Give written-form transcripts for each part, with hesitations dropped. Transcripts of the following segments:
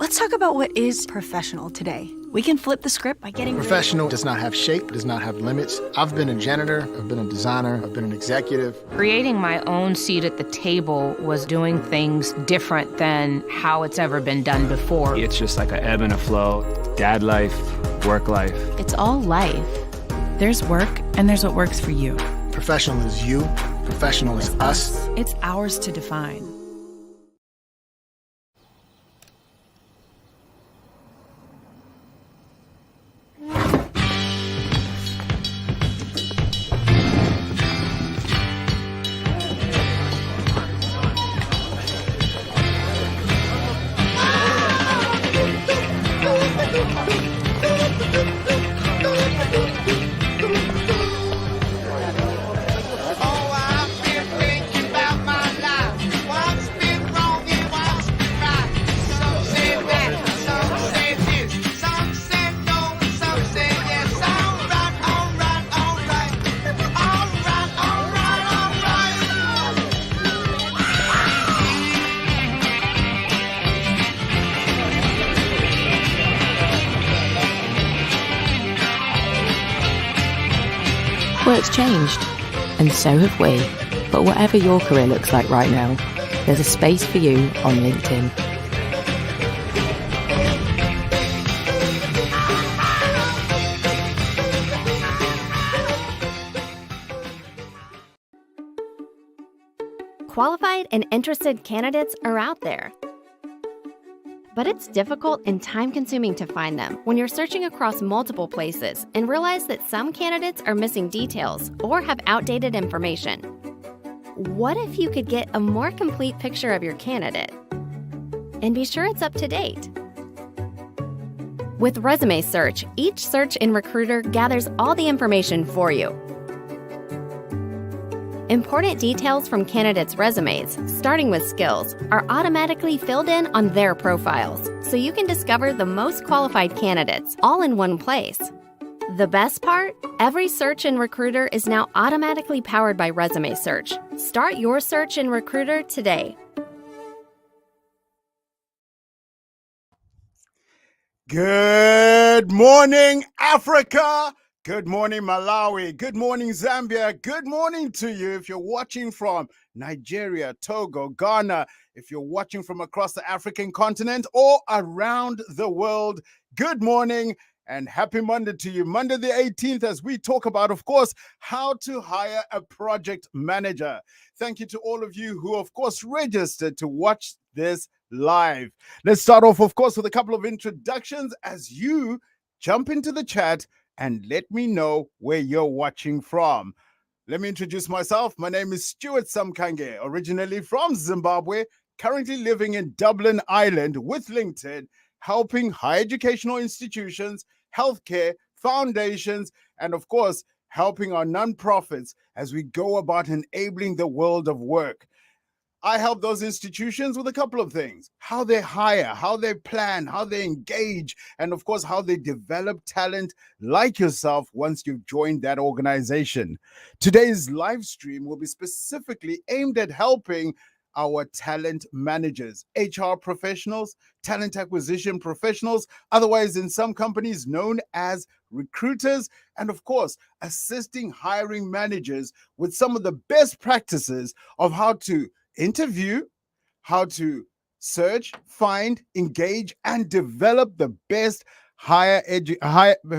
Let's talk about what is professional today. We can flip the script by getting Professional does not have shape, does not have limits. I've been a janitor, I've been a designer, I've been an executive. Creating my own seat at the table was doing things different than how it's ever been done before. It's just like an ebb and a flow. Dad life, work life. It's all life. There's work and there's what works for you. Professional is you, professional is us. It's ours to define. Work's changed, and so have we. But whatever your career looks like right now, there's a space for you on LinkedIn. Qualified and interested candidates are out there. But it's difficult and time-consuming to find them when you're searching across multiple places and realize that some candidates are missing details or have outdated information. What if you could get a more complete picture of your candidate and be sure it's up to date? With Resume Search, each search in Recruiter gathers all the information for you. Important details from candidates' resumes, starting with skills, are automatically filled in on their profiles, so you can discover the most qualified candidates all in one place. The best part? Every search in Recruiter is now automatically powered by Resume Search. Start your search in Recruiter today. Good morning, Africa. Good morning, Malawi. Good morning, Zambia. Good morning to you if you're watching from Nigeria, Togo, Ghana. If you're watching from across the African continent or around the world, good morning and happy Monday to you. Monday the 18th, as we talk about, of course, how to hire a project manager. Thank you to all of you who, of course, registered to watch this live. Let's start off, of course, with a couple of introductions as you jump into the chat and let me know where you're watching from. Let me introduce myself. My name is Stuart Samkange, originally from Zimbabwe, currently living in Dublin, Ireland with LinkedIn, helping higher educational institutions, healthcare, foundations, and of course, helping our nonprofits as we go about enabling the world of work. I help those institutions with a couple of things: how they hire, how they plan, how they engage, and of course, how they develop talent like yourself once you've joined that organization. Today's live stream will be specifically aimed at helping our talent managers, HR professionals, talent acquisition professionals, otherwise in some companies known as recruiters, and of course, assisting hiring managers with some of the best practices of how to interview, how to search, find, engage, and develop the best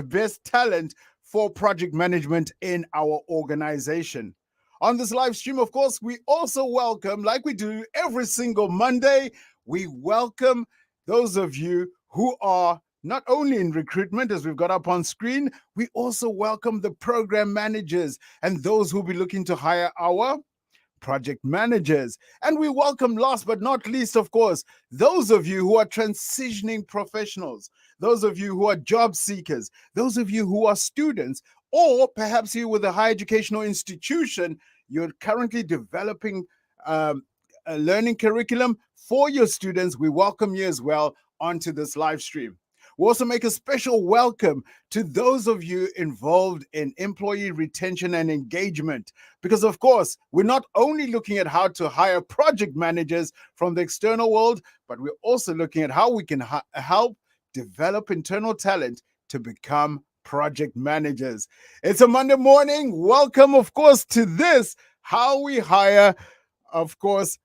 best talent for project management in our organization. On this live stream, of course, we also welcome, like we do every single Monday, we welcome those of you who are not only in recruitment, as we've got up on screen, we also welcome the program managers and those who will be looking to hire our project managers. And we welcome, last but not least, of course, those of you who are transitioning professionals, those of you who are job seekers, those of you who are students, or perhaps you with a higher educational institution, you're currently developing a learning curriculum for your students. We welcome you as well onto this live stream. We also make a special welcome to those of you involved in employee retention and engagement. Because, of course, we're not only looking at how to hire project managers from the external world, but we're also looking at how we can help develop internal talent to become project managers. It's a Monday morning. Welcome, of course, to this How We Hire, of course.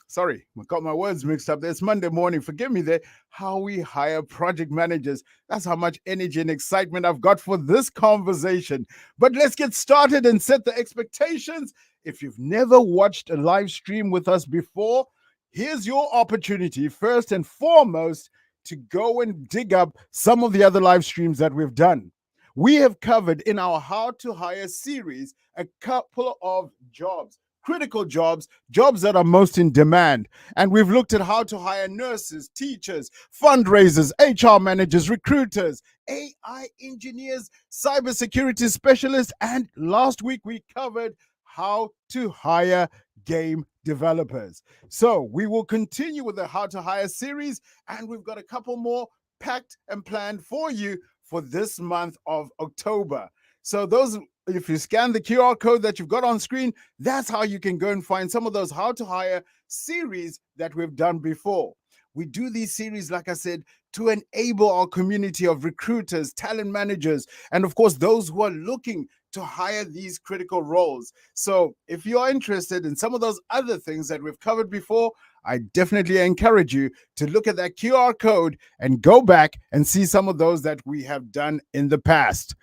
Sorry, I got my words mixed up there. It's Monday morning. Forgive me there. How We Hire Project Managers. That's how much energy and excitement I've got for this conversation. But let's get started and set the expectations. If you've never watched a live stream with us before, here's your opportunity, first and foremost, to go and dig up some of the other live streams that we've done. We have covered in our How to Hire series a couple of jobs, critical jobs, jobs that are most in demand. And we've looked at how to hire nurses, teachers, fundraisers, HR managers, recruiters, AI engineers, cybersecurity specialists, and last week we covered how to hire game developers. So we will continue with the How to Hire series, and we've got a couple more packed and planned for you for this month of October. So those, if you scan the QR code that you've got on screen, that's how you can go and find some of those How to Hire series that we've done before. We do these series, like I said, to enable our community of recruiters, talent managers, and of course, those who are looking to hire these critical roles. So if you are interested in some of those other things that we've covered before, I definitely encourage you to look at that QR code and go back and see some of those that we have done in the past.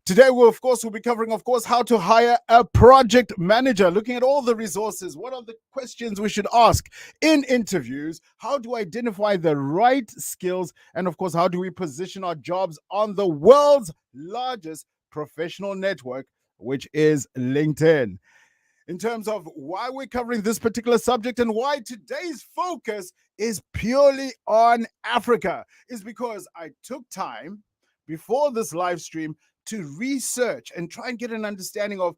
Today, we'll be covering, of course, how to hire a project manager, looking at all the resources. What are the questions we should ask in interviews? How do we identify the right skills? And of course, how do we position our jobs on the world's largest professional network, which is LinkedIn? In terms of why we're covering this particular subject and why today's focus is purely on Africa is because I took time before this live stream to research and try and get an understanding of,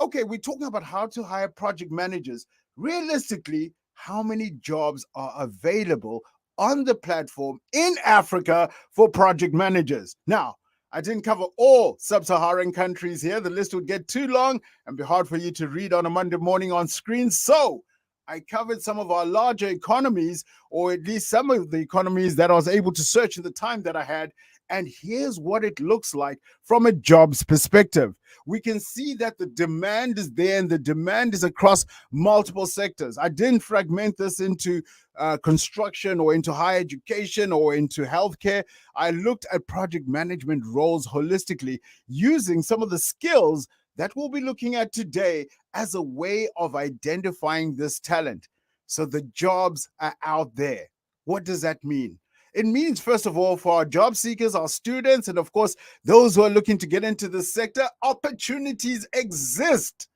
okay, we're talking about how to hire project managers. Realistically, how many jobs are available on the platform in Africa for project managers? Now, I didn't cover all sub-Saharan countries here. The list would get too long and be hard for you to read on a Monday morning on screen. So I covered some of our larger economies, or at least some of the economies that I was able to search in the time that I had. And here's what it looks like from a jobs perspective. We can see that the demand is there, and the demand is across multiple sectors. I didn't fragment this into construction or into higher education or into healthcare. I looked at project management roles holistically, using some of the skills that we'll be looking at today as a way of identifying this talent. So the jobs are out there. What does that mean? It means, first of all, for our job seekers, our students, and of course, those who are looking to get into the sector, opportunities exist.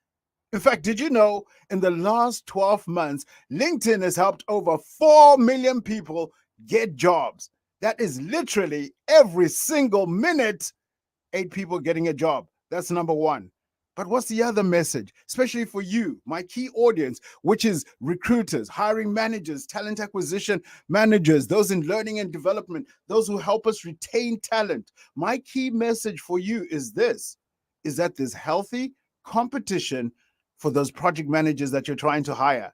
In fact, did you know in the last 12 months, LinkedIn has helped over 4 million people get jobs? That is literally every single minute, 8 people getting a job. That's number one. But what's the other message, especially for you, my key audience, which is recruiters, hiring managers, talent acquisition managers, those in learning and development, those who help us retain talent? My key message for you is this, is that there's healthy competition for those project managers that you're trying to hire.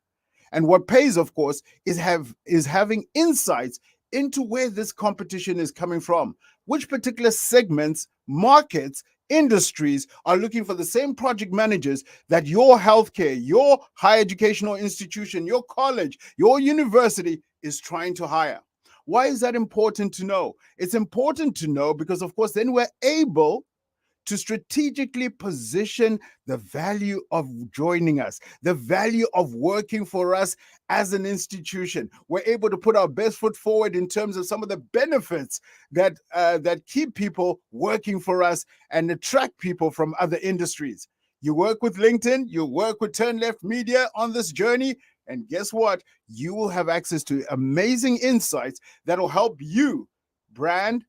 And what pays, of course, is having insights into where this competition is coming from, which particular segments, markets, industries are looking for the same project managers that your healthcare, your higher educational institution, your college, your university is trying to hire. Why is that important to know? It's important to know because, of course, then we're able to strategically position the value of joining us, the value of working for us as an institution. We're able to put our best foot forward in terms of some of the benefits that keep people working for us and attract people from other industries. You work with LinkedIn, you work with Turn Left Media on this journey, and guess what? You will have access to amazing insights that will help you brand,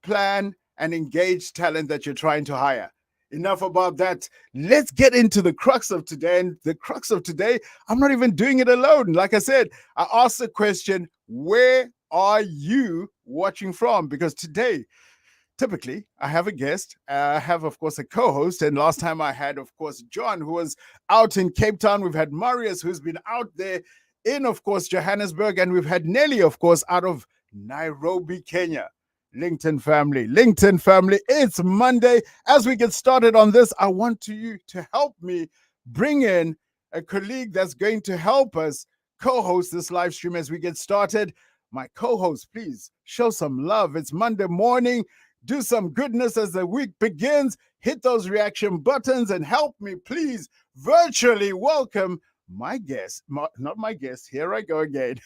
plan, and engage talent that you're trying to hire. Enough about that. Let's get into the crux of today. And the crux of today, I'm not even doing it alone. Like I said, I asked the question, where are you watching from, because today, typically, I have a guest. I have, of course, a co-host. And last time I had, of course, John, who was out in Cape Town. We've had Marius, who's been out there in, of course, Johannesburg. And we've had Nelly, of course, out of Nairobi, Kenya. LinkedIn family, it's Monday. As we get started on this, I want you to help me bring in a colleague that's going to help us co-host this live stream as we get started. My co-host, please show some love. It's Monday morning. Do some goodness as the week begins. Hit those reaction buttons and help me, please, virtually welcome my guest. Not my guest. Here I go again.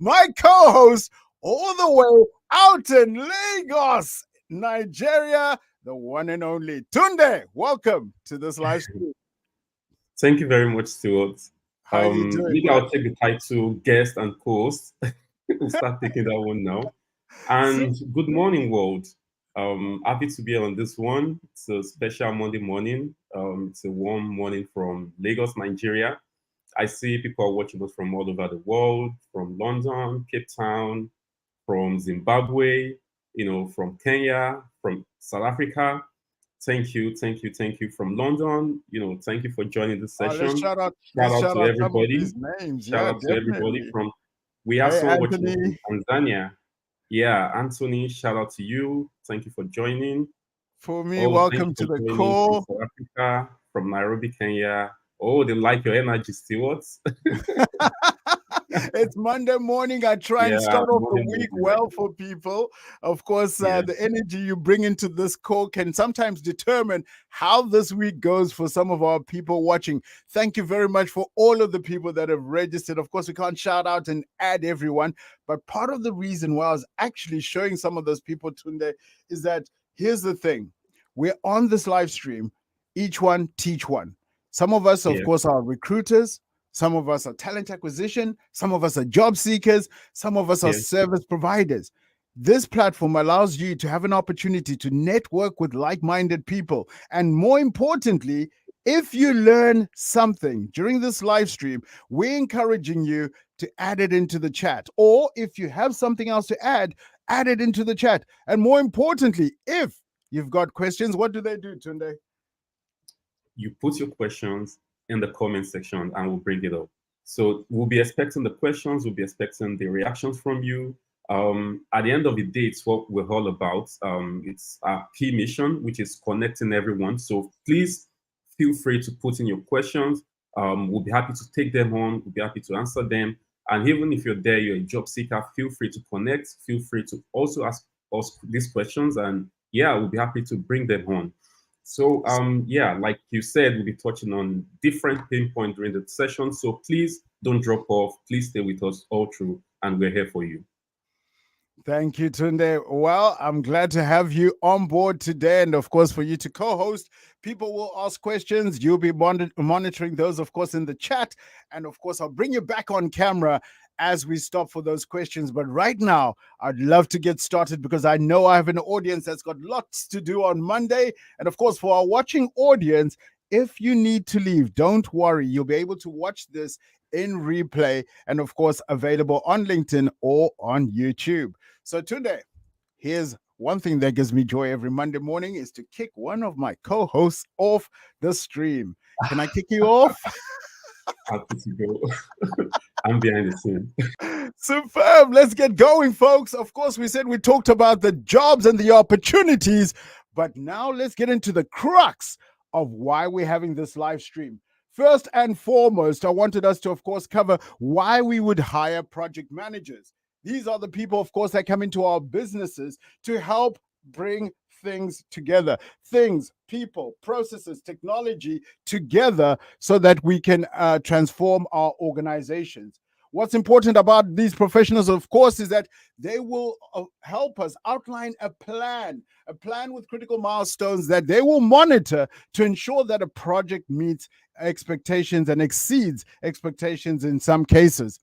My co-host, all the way out in Lagos, Nigeria, the one and only Tunde. Welcome to this live stream. Thank you very much, Stuart. How you doing? Maybe I'll take the title guest and host. We'll start taking that one now. And good morning, world. Happy to be on this one. It's a special Monday morning. It's a warm morning from Lagos, Nigeria. I see people are watching us from all over the world, from London, Cape Town, from Zimbabwe, from Kenya, from South Africa. Thank you from London. Thank you for joining this session. Shout out to everybody. Shout out to everybody we are so watching from Tanzania. Yeah, Anthony, shout out to you. Thank you for joining. For me, welcome to the call. From South Africa, from Nairobi, Kenya. Oh, they like your energy, Stewart. It's Monday morning. I try and start off the week well for people. Of course, the energy you bring into this call can sometimes determine how this week goes for some of our people watching. Thank you very much for all of the people that have registered. Of course, we can't shout out and add everyone, but part of the reason why I was actually showing some of those people today is that here's the thing. We're on this live stream. Each one teach one. Some of us, of course, are recruiters. Some of us are talent acquisition. Some of us are job seekers. Some of us are service providers. This platform allows you to have an opportunity to network with like-minded people. And more importantly, if you learn something during this live stream, we're encouraging you to add it into the chat. Or if you have something else to add it into the chat. And more importantly, if you've got questions, what do they do, Tunde? You put your questions in the comment section and we'll bring it up. So we'll be expecting the questions, we'll be expecting the reactions from you. At the end of the day, it's what we're all about. It's our key mission, which is connecting everyone. So please feel free to put in your questions. We'll be happy to take them on. We'll be happy to answer them. And even if you're there, you're a job seeker, feel free to connect. Feel free to also ask us these questions. And we'll be happy to bring them on. So, like you said, we'll be touching on different pain points during the session. So please don't drop off. Please stay with us all through, and we're here for you. Thank you, Tunde. Well, I'm glad to have you on board today. And of course, for you to co-host, people will ask questions. You'll be monitoring those, of course, in the chat. And of course, I'll bring you back on camera as we stop for those questions. But right now, I'd love to get started because I know I have an audience that's got lots to do on Monday. And of course, for our watching audience, if you need to leave, don't worry. You'll be able to watch this in replay and of course, available on LinkedIn or on YouTube. So Tunde, here's one thing that gives me joy every Monday morning is to kick one of my co-hosts off the stream. Can I kick you off? Happy to go. I'm behind the scene. Superb. Let's get going, folks. Of course, we said we talked about the jobs and the opportunities, but now let's get into the crux of why we're having this live stream. First and foremost, I wanted us to, of course, cover why we would hire project managers. These are the people, of course, that come into our businesses to help bring things together, things, people, processes, technology together so that we can transform our organizations. What's important about these professionals, of course, is that they will help us outline a plan with critical milestones that they will monitor to ensure that a project meets expectations and exceeds expectations in some cases.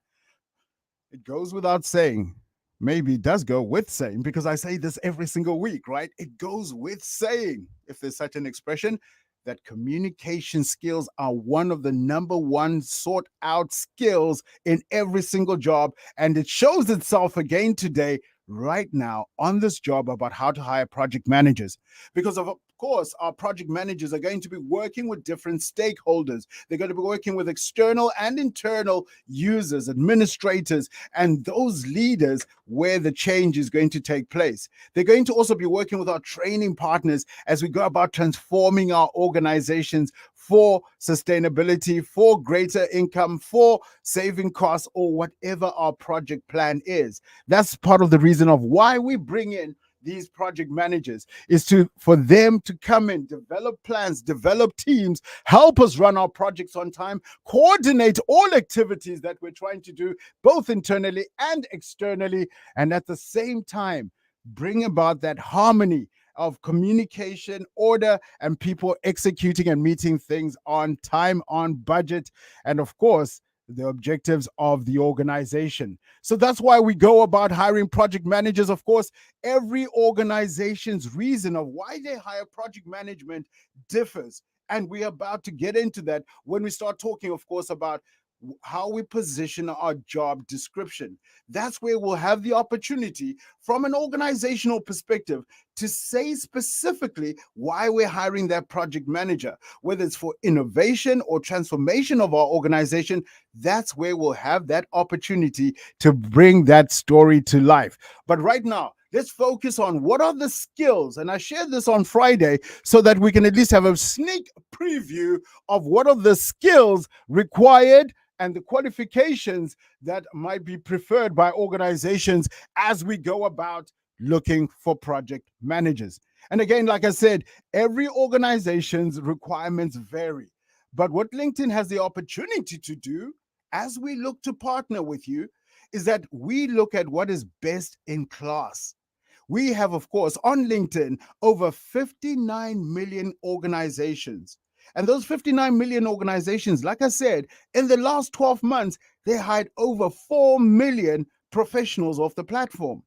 It goes without saying, maybe it does go with saying, because I say this every single week, right? It goes with saying, if there's such an expression, that communication skills are one of the number one sought out skills in every single job. And it shows itself again today, right now on this job about how to hire project managers. Because of course, our project managers are going to be working with different stakeholders. They're going to be working with external and internal users, administrators, and those leaders where the change is going to take place. They're going to also be working with our training partners as we go about transforming our organizations for sustainability, for greater income, for saving costs, or whatever our project plan is. That's part of the reason of why we bring in these project managers, is for them to come in, develop plans, develop teams, help us run our projects on time, coordinate all activities that we're trying to do, both internally and externally, and at the same time, bring about that harmony of communication, order, and people executing and meeting things on time, on budget, and of course, the objectives of the organization. So that's why we go about hiring project managers. Of course, every organization's reason of why they hire project management differs. And we're about to get into that when we start talking, of course, about how we position our job description. That's where we'll have the opportunity from an organizational perspective to say specifically why we're hiring that project manager, whether it's for innovation or transformation of our organization. That's where we'll have that opportunity to bring that story to life. But right now, let's focus on what are the skills. And I shared this on Friday so that we can at least have a sneak preview of what are the skills required and the qualifications that might be preferred by organizations as we go about looking for project managers. And again, like I said, every organization's requirements vary. But what LinkedIn has the opportunity to do as we look to partner with you is that we look at what is best in class. We have, of course, on LinkedIn, over 59 million organizations. And those 59 million organizations, like I said, in the last 12 months, they hired over 4 million professionals off the platform.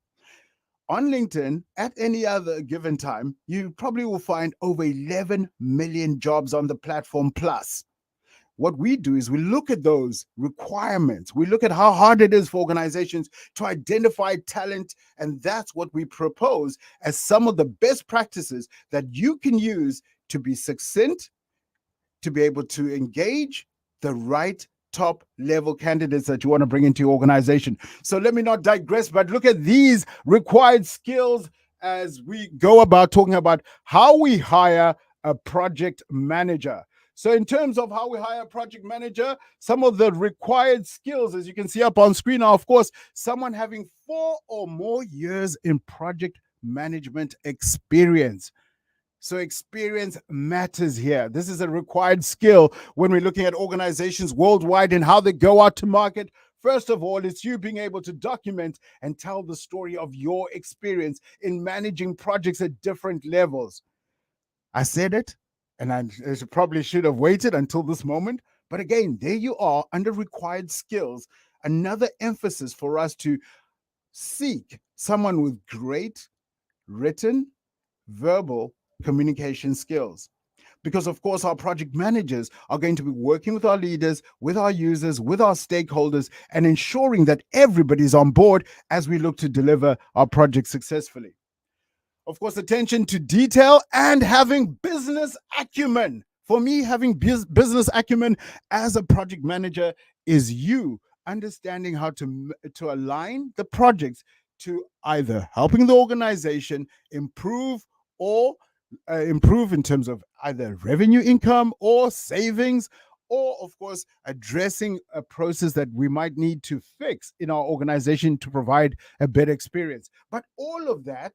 On LinkedIn, at any other given time, you probably will find over 11 million jobs on the platform plus. What we do is we look at those requirements. We look at how hard it is for organizations to identify talent, and that's what we propose as some of the best practices that you can use to be succinct, to be able to engage the right top level candidates that you want to bring into your organization. So let me not digress, but look at these required skills as we go about talking about how we hire a project manager. So in terms of how we hire a project manager, some of the required skills, as you can see up on screen, are, of course, someone having 4 or more years in project management experience. So experience matters here. This is a required skill when we're looking at organizations worldwide and how they go out to market. First of all, it's you being able to document and tell the story of your experience in managing projects at different levels. I said it, and I probably should have waited until this moment. But again, there you are under required skills. Another emphasis for us to seek someone with great written, verbal communication skills. Because, of course, our project managers are going to be working with our leaders, with our users, with our stakeholders, and ensuring that everybody's on board as we look to deliver our project successfully. Of course, attention to detail and having business acumen. For me, having business acumen as a project manager is you understanding how to align the projects to either helping the organization improve in terms of either revenue income or savings, or of course addressing a process that we might need to fix in our organization to provide a better experience. But all of that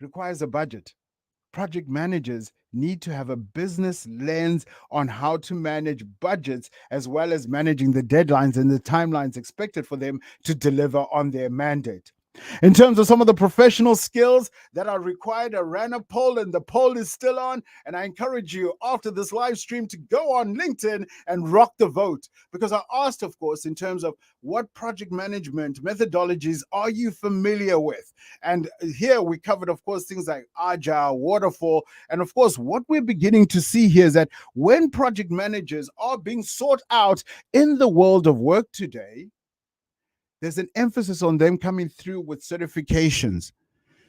requires a budget. Project managers need to have a business lens on how to manage budgets, as well as managing the deadlines and the timelines expected for them to deliver on their mandate. In terms of some of the professional skills that are required, I ran a poll and the poll is still on. And I encourage you after this live stream to go on LinkedIn and rock the vote. Because I asked, of course, in terms of what project management methodologies are you familiar with? And here we covered, of course, things like Agile, Waterfall. And of course, what we're beginning to see here is that when project managers are being sought out in the world of work today, there's an emphasis on them coming through with certifications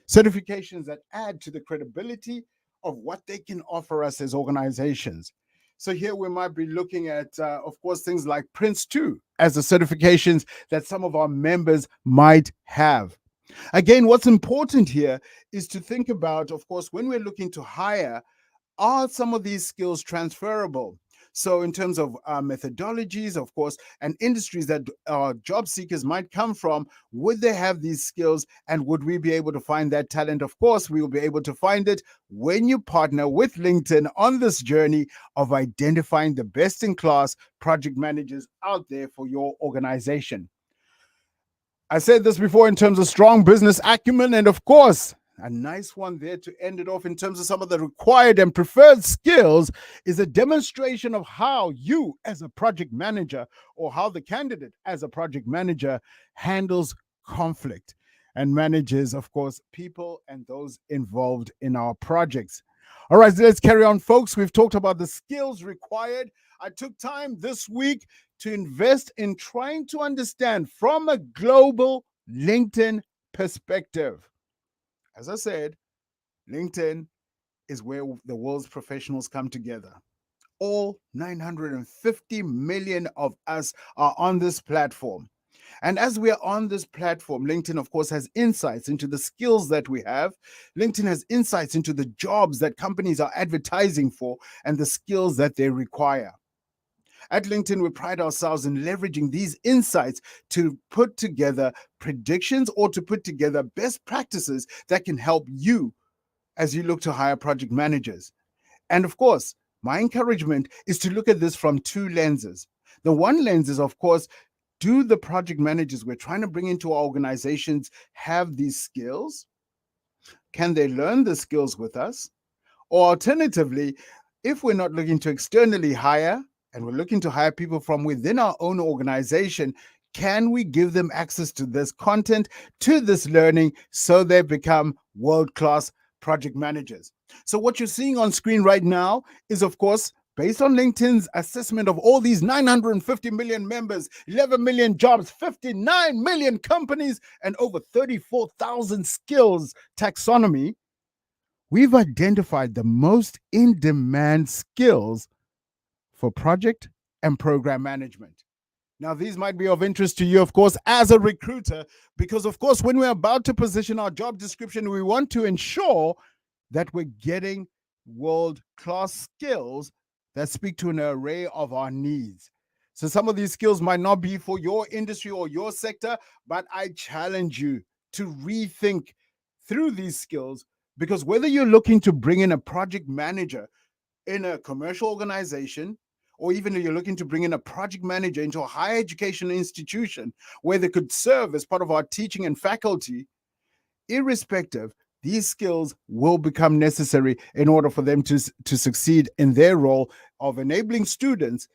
that add to the credibility of what they can offer us as organizations. So here we might be looking at, of course, things like Prince2 as the certifications that some of our members might have. Again, what's important here is to think about, of course, when we're looking to hire, are some of these skills transferable? So in terms of methodologies, of course, and industries that job seekers might come from, would they have these skills and would we be able to find that talent? Of course, we will be able to find it when you partner with LinkedIn on this journey of identifying the best-in-class project managers out there for your organization. I said this before in terms of strong business acumen, and of course, a nice one there to end it off in terms of some of the required and preferred skills is a demonstration of how you as a project manager or how the candidate as a project manager handles conflict and manages, of course, people and those involved in our projects. All right, so let's carry on, folks. We've talked about the skills required. I took time this week to invest in trying to understand from a global LinkedIn perspective. As I said, LinkedIn is where the world's professionals come together. All 950 million of us are on this platform. And as we are on this platform, LinkedIn, of course, has insights into the skills that we have. LinkedIn has insights into the jobs that companies are advertising for and the skills that they require. At LinkedIn, we pride ourselves in leveraging these insights to put together predictions or to put together best practices that can help you as you look to hire project managers. And of course, my encouragement is to look at this from two lenses. The one lens is, of course, do the project managers we're trying to bring into our organizations have these skills? Can they learn the skills with us? Or alternatively, if we're not looking to externally hire, and we're looking to hire people from within our own organization, can we give them access to this content, to this learning, so they become world-class project managers? So what you're seeing on screen right now is, of course, based on LinkedIn's assessment of all these 950 million members, 11 million jobs, 59 million companies, and over 34,000 skills taxonomy, we've identified the most in-demand skills for project and program management. Now, these might be of interest to you, of course, as a recruiter, because, of course, when we're about to position our job description, we want to ensure that we're getting world-class skills that speak to an array of our needs. So some of these skills might not be for your industry or your sector, but I challenge you to rethink through these skills, because whether you're looking to bring in a project manager in a commercial organization, or even if you're looking to bring in a project manager into a higher education institution where they could serve as part of our teaching and faculty, irrespective, these skills will become necessary in order for them to succeed in their role of enabling students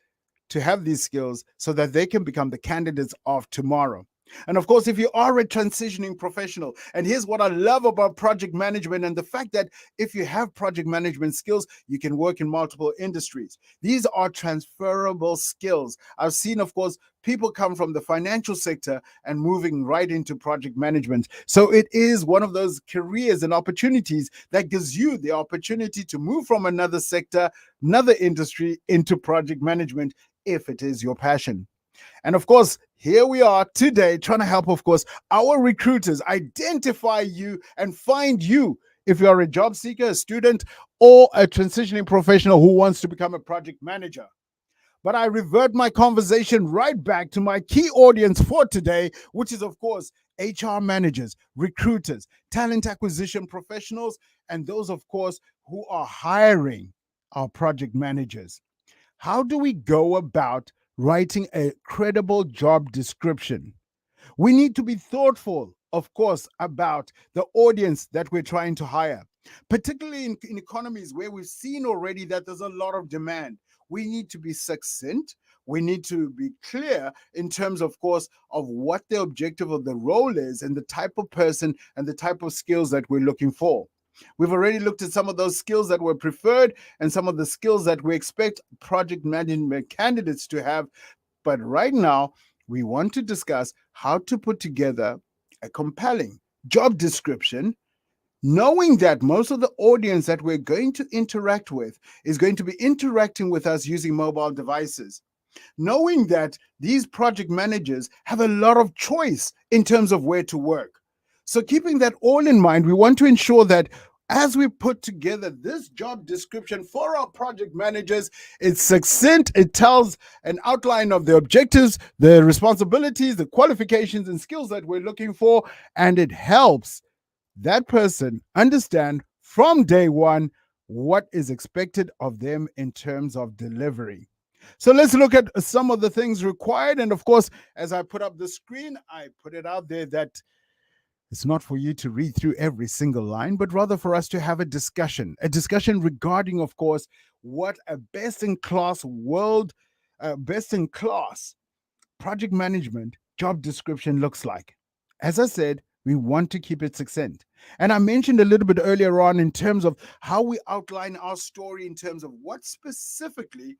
to have these skills so that they can become the candidates of tomorrow. And of course, if you are a transitioning professional, and here's what I love about project management and the fact that if you have project management skills, you can work in multiple industries. These are transferable skills. I've seen, of course, people come from the financial sector and moving right into project management. So it is one of those careers and opportunities that gives you the opportunity to move from another sector, another industry into project management if it is your passion. And of course, here we are today trying to help, of course, our recruiters identify you and find you if you're a job seeker, a student, or a transitioning professional who wants to become a project manager. But I revert my conversation right back to my key audience for today, which is, of course, HR managers, recruiters, talent acquisition professionals, and those, of course, who are hiring our project managers. How do we go about writing a credible job description? We need to be thoughtful, of course, about the audience that we're trying to hire, particularly in economies where we've seen already that there's a lot of demand. We need to be succinct. We need to be clear in terms, of course, of what the objective of the role is and the type of person and the type of skills that we're looking for. We've already looked at some of those skills that were preferred and some of the skills that we expect project management candidates to have. But right now, we want to discuss how to put together a compelling job description, knowing that most of the audience that we're going to interact with is going to be interacting with us using mobile devices. Knowing that these project managers have a lot of choice in terms of where to work. So keeping that all in mind, we want to ensure that as we put together this job description for our project managers, it's succinct, it tells an outline of the objectives, the responsibilities, the qualifications and skills that we're looking for, and it helps that person understand from day one what is expected of them in terms of delivery. So let's look at some of the things required. And of course, as I put up the screen, I put it out there that it's not for you to read through every single line, but rather for us to have a discussion regarding, of course, what a best-in-class project management job description looks like. As I said, we want to keep it succinct. And I mentioned a little bit earlier on in terms of how we outline our story in terms of what specifically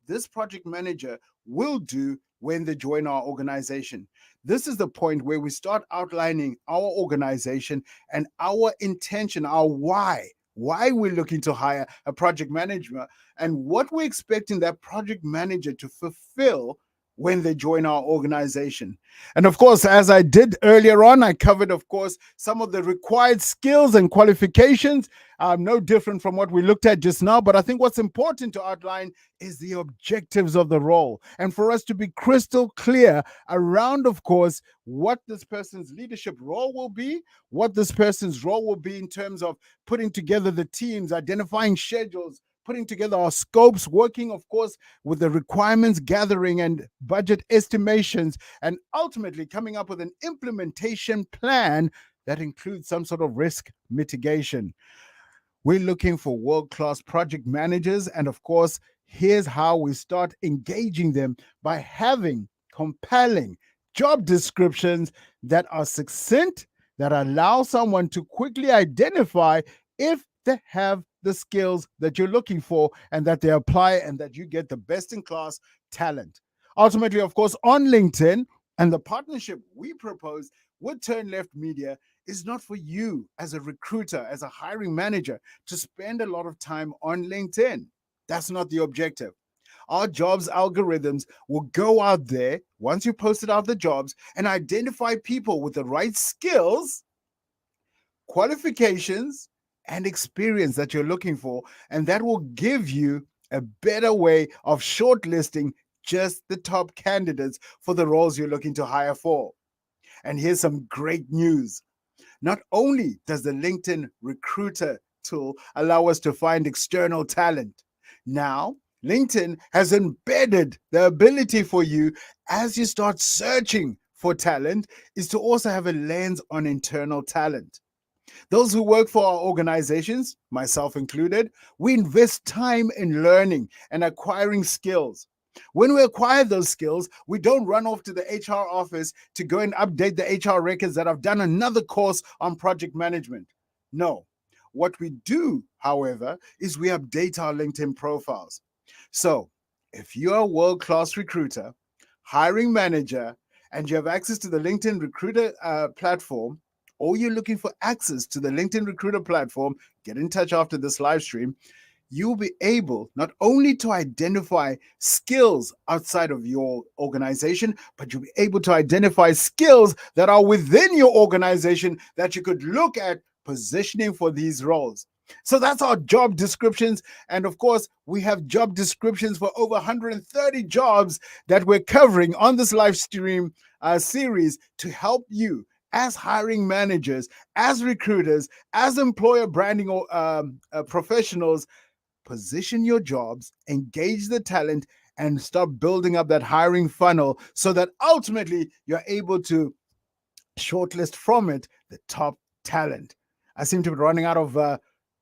this project manager will do when they join our organization. This is the point where we start outlining our organization and our intention, our why we're looking to hire a project manager and what we're expecting that project manager to fulfill when they join our organization. And of course, as I did earlier on, I covered, of course, some of the required skills and qualifications, no different from what we looked at just now. But I think what's important to outline is the objectives of the role. And for us to be crystal clear around, of course, what this person's leadership role will be, what this person's role will be in terms of putting together the teams, identifying schedules, putting together our scopes, working, of course, with the requirements gathering and budget estimations, and ultimately coming up with an implementation plan that includes some sort of risk mitigation. We're looking for world-class project managers, and of course, here's how we start engaging them by having compelling job descriptions that are succinct, that allow someone to quickly identify if they have the skills that you're looking for and that they apply and that you get the best-in-class talent. Ultimately, of course, on LinkedIn, and the partnership we propose with Turn Left Media is not for you as a recruiter, as a hiring manager, to spend a lot of time on LinkedIn. That's not the objective. Our jobs algorithms will go out there once you posted out the jobs and identify people with the right skills, qualifications, and experience that you're looking for, and that will give you a better way of shortlisting just the top candidates for the roles you're looking to hire for. And here's some great news. Not only does the LinkedIn Recruiter tool allow us to find external talent, now LinkedIn has embedded the ability for you as you start searching for talent is to also have a lens on internal talent. Those who work for our organizations, myself included, we invest time in learning and acquiring skills. When we acquire those skills, we don't run off to the HR office to go and update the HR records that I've done another course on project management. No. What we do, however, is we update our LinkedIn profiles. So if you're a world-class recruiter, hiring manager, and you have access to the LinkedIn Recruiter platform, or you're looking for access to the LinkedIn Recruiter platform, get in touch after this live stream. You'll be able not only to identify skills outside of your organization, but you'll be able to identify skills that are within your organization that you could look at positioning for these roles. So that's our job descriptions. And of course, we have job descriptions for over 130 jobs that we're covering on this live stream series to help you as hiring managers, as recruiters, as employer branding professionals, position your jobs, engage the talent, and start building up that hiring funnel so that ultimately you're able to shortlist from it the top talent. I seem to be running out of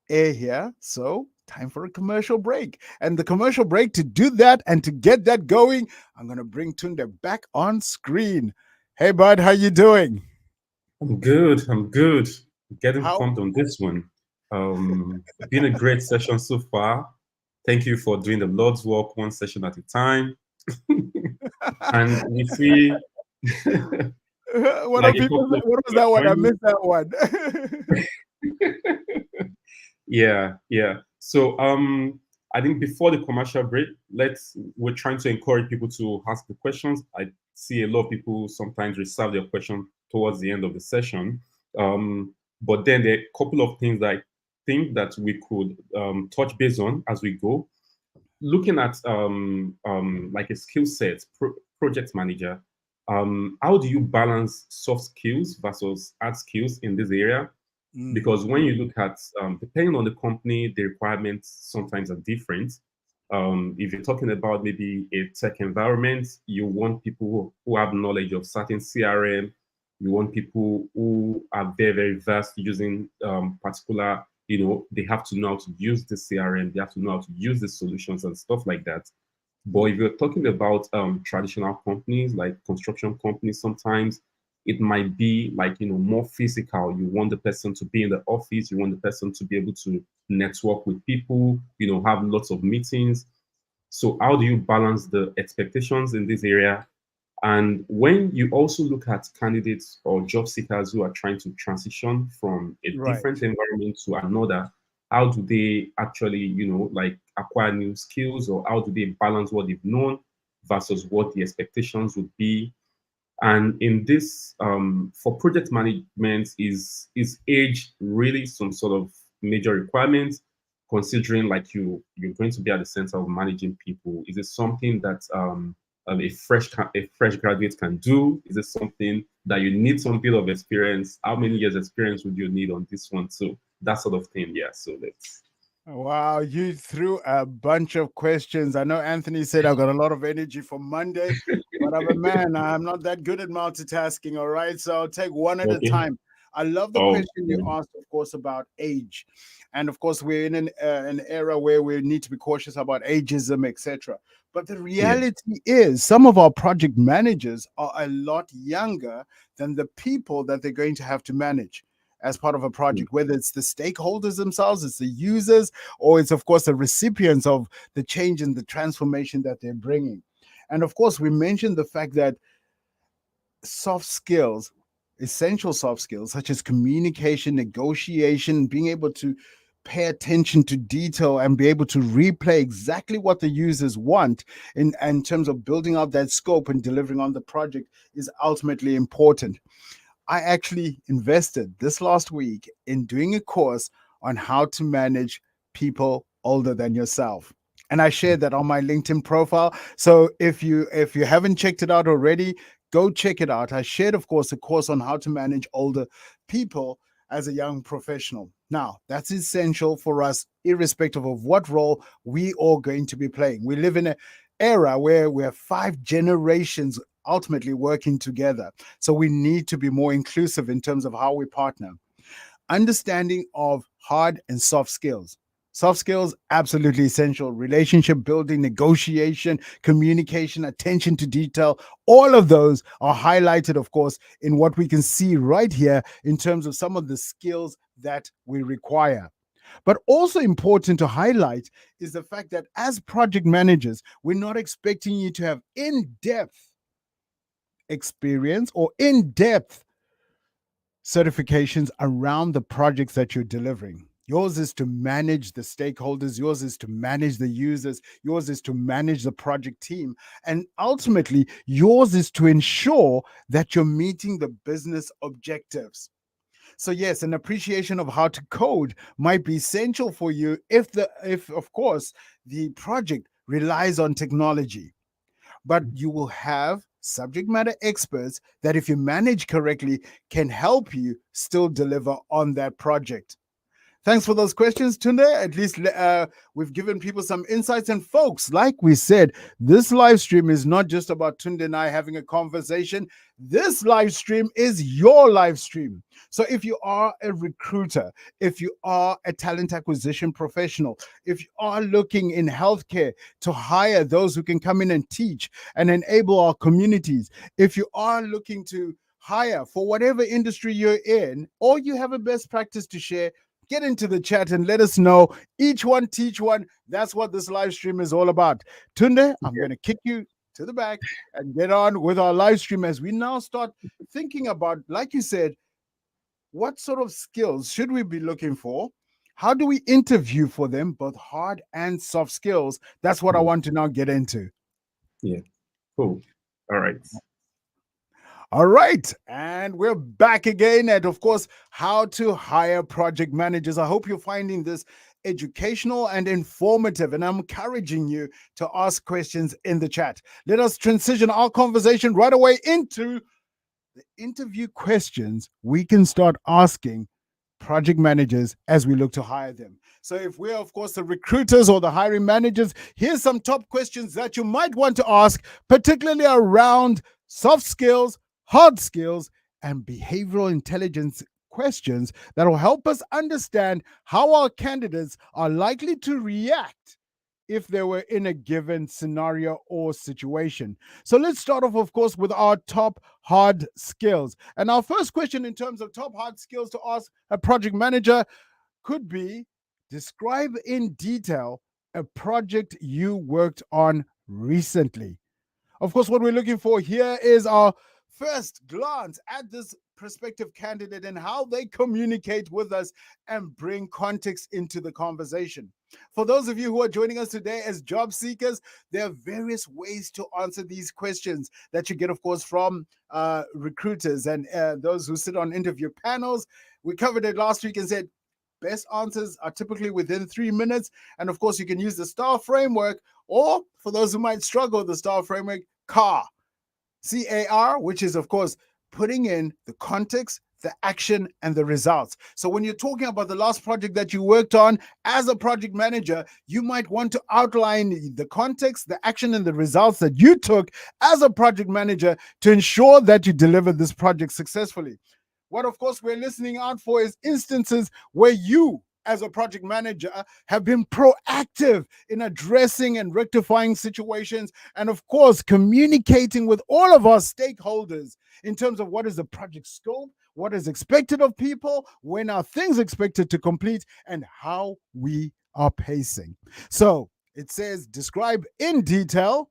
air here, so time for a commercial break. And the commercial break, to do that and to get that going, I'm going to bring Tunde back on screen. Hey, bud, how you doing? I'm good. Getting pumped on this one. Been a great session so far. Thank you for doing the Lord's work one session at a time. And we see What Like are a people? couple of What was that one? I when missed that one. yeah. So I think before the commercial break, we're trying to encourage people to ask the questions. I see a lot of people sometimes reserve their question towards the end of the session. But then there are a couple of things that I think that we could touch base on as we go. Looking at like a skill set, project manager, how do you balance soft skills versus hard skills in this area? Because when you look at, depending on the company, the requirements sometimes are different. If you're talking about maybe a tech environment, you want people who have knowledge of certain CRM. You want people who are very, very vast using particular, they have to know how to use the CRM. They have to know how to use the solutions and stuff like that. But if you're talking about traditional companies like construction companies, sometimes it might be like more physical. You want the person to be in the office. You want the person to be able to network with people. Have lots of meetings. So how do you balance the expectations in this area? And when you also look at candidates or job seekers who are trying to transition from a different environment to another, how do they actually, like acquire new skills, or how do they balance what they've known versus what the expectations would be? And in this, for project management, is age really some sort of major requirement? Considering like you're going to be at the center of managing people, is it something that a fresh graduate can do? Is it something that you need some bit of experience? How many years experience would you need on this one? So that sort of thing. Yeah. So let's. Wow, you threw a bunch of questions. I know Anthony said I've got a lot of energy for Monday, but I'm a man. I'm not that good at multitasking. All right. So I'll take one at a time. I love the question you asked, of course, about age. And of course, we're in an era where we need to be cautious about ageism, etc. But the reality is some of our project managers are a lot younger than the people that they're going to have to manage as part of a project, whether it's the stakeholders themselves, it's the users, or it's, of course, the recipients of the change and the transformation that they're bringing. And of course, we mentioned the fact that soft skills, essential soft skills, such as communication, negotiation, being able to pay attention to detail and be able to replay exactly what the users want in terms of building out that scope and delivering on the project is ultimately important. I actually invested this last week in doing a course on how to manage people older than yourself. And I shared that on my LinkedIn profile. So if you haven't checked it out already, go check it out. I shared, of course, a course on how to manage older people as a young professional. Now, that's essential for us, irrespective of what role we are going to be playing. We live in an era where we have 5 generations ultimately working together. So we need to be more inclusive in terms of how we partner. Understanding of hard and soft skills. Soft skills, absolutely essential. Relationship building, negotiation, communication, attention to detail. All of those are highlighted, of course, in what we can see right here in terms of some of the skills that we require. But also important to highlight is the fact that as project managers, we're not expecting you to have in-depth experience or in-depth certifications around the projects that you're delivering. Yours is to manage the stakeholders. Yours is to manage the users. Yours is to manage the project team. And ultimately, yours is to ensure that you're meeting the business objectives. So yes, an appreciation of how to code might be essential for you if of course the project relies on technology. But you will have subject matter experts that, if you manage correctly, can help you still deliver on that project. Thanks for those questions, Tunde. At least we've given people some insights. And folks, like we said, this live stream is not just about Tunde and I having a conversation. This live stream is your live stream. So if you are a recruiter, if you are a talent acquisition professional, if you are looking in healthcare to hire those who can come in and teach and enable our communities, if you are looking to hire for whatever industry you're in, or you have a best practice to share, get into the chat and let us know. Each one teach one. That's what this live stream is all about. Tunde, I'm going to kick you to the back and get on with our live stream as we now start thinking about, like you said, what sort of skills should we be looking for? How do we interview for them, both hard and soft skills? That's what I want to now get into. Yeah, cool. All right. All right, and we're back again at, of course, how to hire project managers. I hope you're finding this educational and informative, and I'm encouraging you to ask questions in the chat. Let us transition our conversation right away into the interview questions we can start asking project managers as we look to hire them. So if we're, of course, the recruiters or the hiring managers, here's some top questions that you might want to ask, particularly around soft skills, hard skills, and behavioral intelligence questions that will help us understand how our candidates are likely to react if they were in a given scenario or situation. So let's start off, of course, with our top hard skills. And our first question in terms of top hard skills to ask a project manager could be, describe in detail a project you worked on recently. Of course, what we're looking for here is our first glance at this prospective candidate and how they communicate with us and bring context into the conversation. For those of you who are joining us today as job seekers, there are various ways to answer these questions that you get, of course, from recruiters and those who sit on interview panels. We covered it last week and said best answers are typically within 3 minutes. And of course, you can use the STAR framework, or for those who might struggle with the STAR framework, CAR, C-A-R, which is, of course, putting in the context, the action, and the results. So when you're talking about the last project that you worked on as a project manager, you might want to outline the context, the action, and the results that you took as a project manager to ensure that you delivered this project successfully. What, of course, we're listening out for is instances where you, as a project manager, have been proactive in addressing and rectifying situations, and of course, communicating with all of our stakeholders in terms of what is the project scope, what is expected of people, when are things expected to complete, and how we are pacing. So it says, describe in detail,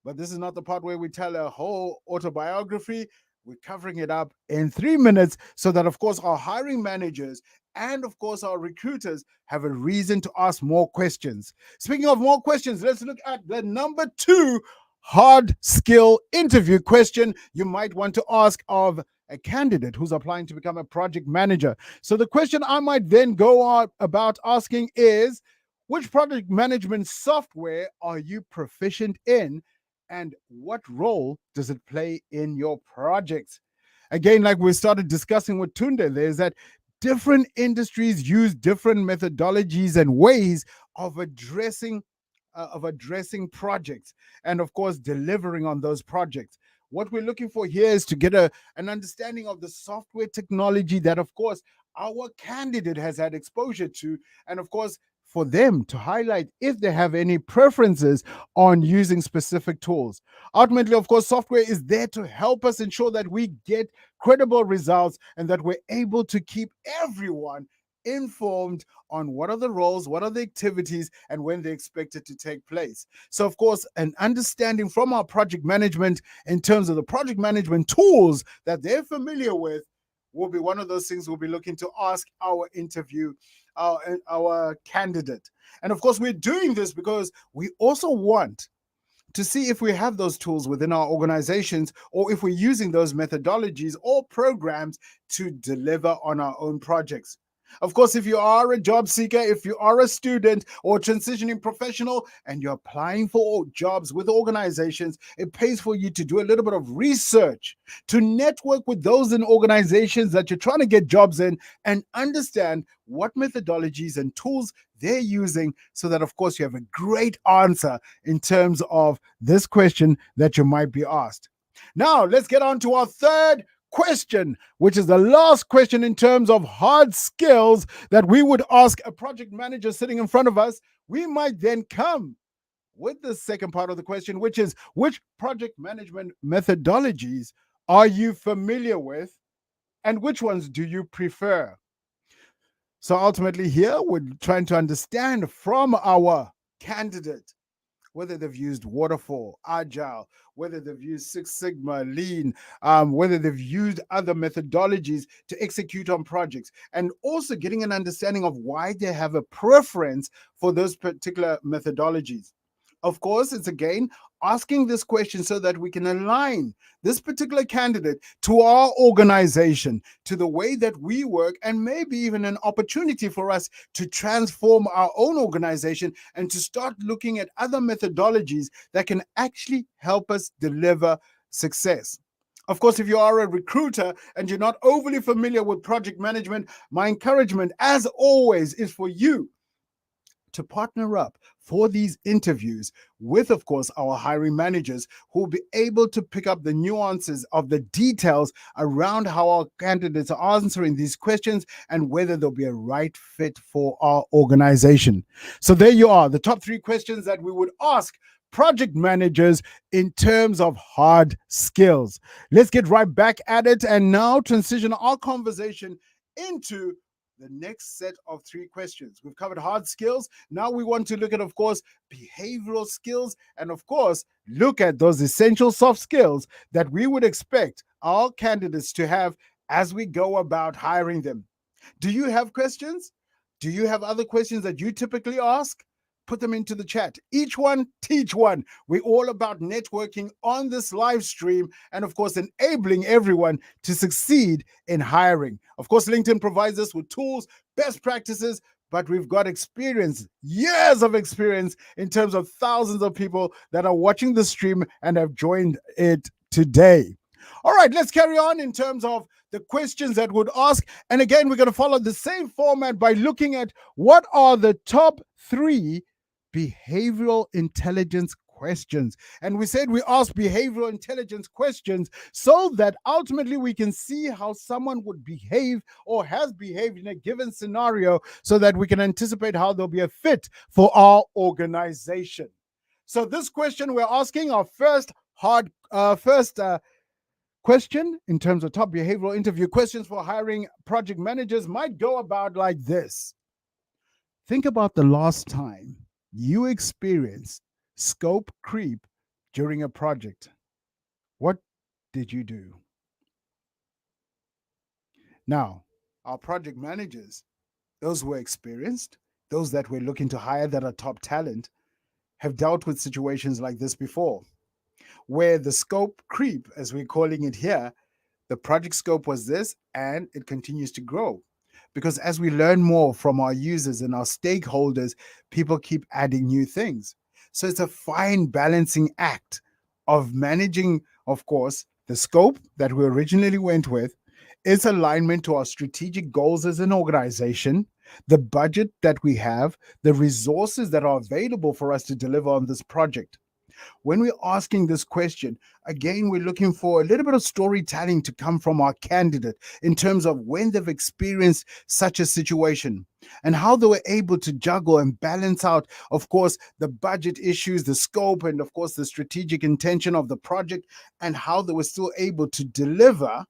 but this is not the part where we tell a whole autobiography. We're covering it up in 3 minutes so that, of course, our hiring managers and, of course, our recruiters have a reason to ask more questions. Speaking of more questions, let's look at the number 2 hard skill interview question you might want to ask of a candidate who's applying to become a project manager. So the question I might then go on about asking is, which project management software are you proficient in? And what role does it play in your projects? Again, like we started discussing with Tunde, there's that different industries use different methodologies and ways of addressing projects and, of course, delivering on those projects. What we're looking for here is to get an understanding of the software technology that, of course, our candidate has had exposure to, and, of course, for them to highlight if they have any preferences on using specific tools. Ultimately, of course, software is there to help us ensure that we get credible results and that we're able to keep everyone informed on what are the roles, what are the activities, and when they're expected to take place. So, of course, an understanding from our project management in terms of the project management tools that they're familiar with will be one of those things we'll be looking to ask our interview, our candidate. And of course, we're doing this because we also want to see if we have those tools within our organizations, or if we're using those methodologies or programs to deliver on our own projects. Of course, if you are a job seeker, if you are a student or transitioning professional and you're applying for jobs with organizations, it pays for you to do a little bit of research, to network with those in organizations that you're trying to get jobs in and understand what methodologies and tools they're using, so that, of course, you have a great answer in terms of this question that you might be asked. Now, let's get on to our third question, which is the last question in terms of hard skills that we would ask a project manager sitting in front of us. We might then come with the second part of the question, which is, which project management methodologies are you familiar with and which ones do you prefer? So ultimately here, we're trying to understand from our candidate whether they've used Waterfall, Agile, whether they've used Six Sigma, Lean, whether they've used other methodologies to execute on projects, and also getting an understanding of why they have a preference for those particular methodologies. Of course, it's again asking this question so that we can align this particular candidate to our organization, to the way that we work, and maybe even an opportunity for us to transform our own organization and to start looking at other methodologies that can actually help us deliver success. Of course, if you are a recruiter and you're not overly familiar with project management, my encouragement, as always, is for you to partner up for these interviews with, of course, our hiring managers who will be able to pick up the nuances of the details around how our candidates are answering these questions and whether they'll be a right fit for our organization. So there you are, the top 3 questions that we would ask project managers in terms of hard skills. Let's get right back at it and now transition our conversation into the next set of 3 questions. We've covered hard skills. Now we want to look at, of course, behavioral skills, and of course, look at those essential soft skills that we would expect our candidates to have as we go about hiring them. Do you have questions? Do you have other questions that you typically ask? Put them into the chat. Each one, teach one. We're all about networking on this live stream and, of course, enabling everyone to succeed in hiring. Of course, LinkedIn provides us with tools, best practices, but we've got experience, years of experience in terms of thousands of people that are watching the stream and have joined it today. All right, let's carry on in terms of the questions that would ask. And again, we're going to follow the same format by looking at what are the top 3 behavioral intelligence questions. And we said we ask behavioral intelligence questions so that ultimately we can see how someone would behave or has behaved in a given scenario so that we can anticipate how they'll be a fit for our organization. So this question we're asking, our first question in terms of top behavioral interview questions for hiring project managers might go about like this. Think about the last time you experienced scope creep during a project. What did you do? Now, our project managers, those who are experienced, those that we're looking to hire that are top talent, have dealt with situations like this before, where the scope creep, as we're calling it here, the project scope was this, and it continues to grow. Because as we learn more from our users and our stakeholders, people keep adding new things. So it's a fine balancing act of managing, of course, the scope that we originally went with, its alignment to our strategic goals as an organization, the budget that we have, the resources that are available for us to deliver on this project. When we're asking this question, again, we're looking for a little bit of storytelling to come from our candidate in terms of when they've experienced such a situation and how they were able to juggle and balance out, of course, the budget issues, the scope, and of course, the strategic intention of the project, and how they were still able to deliver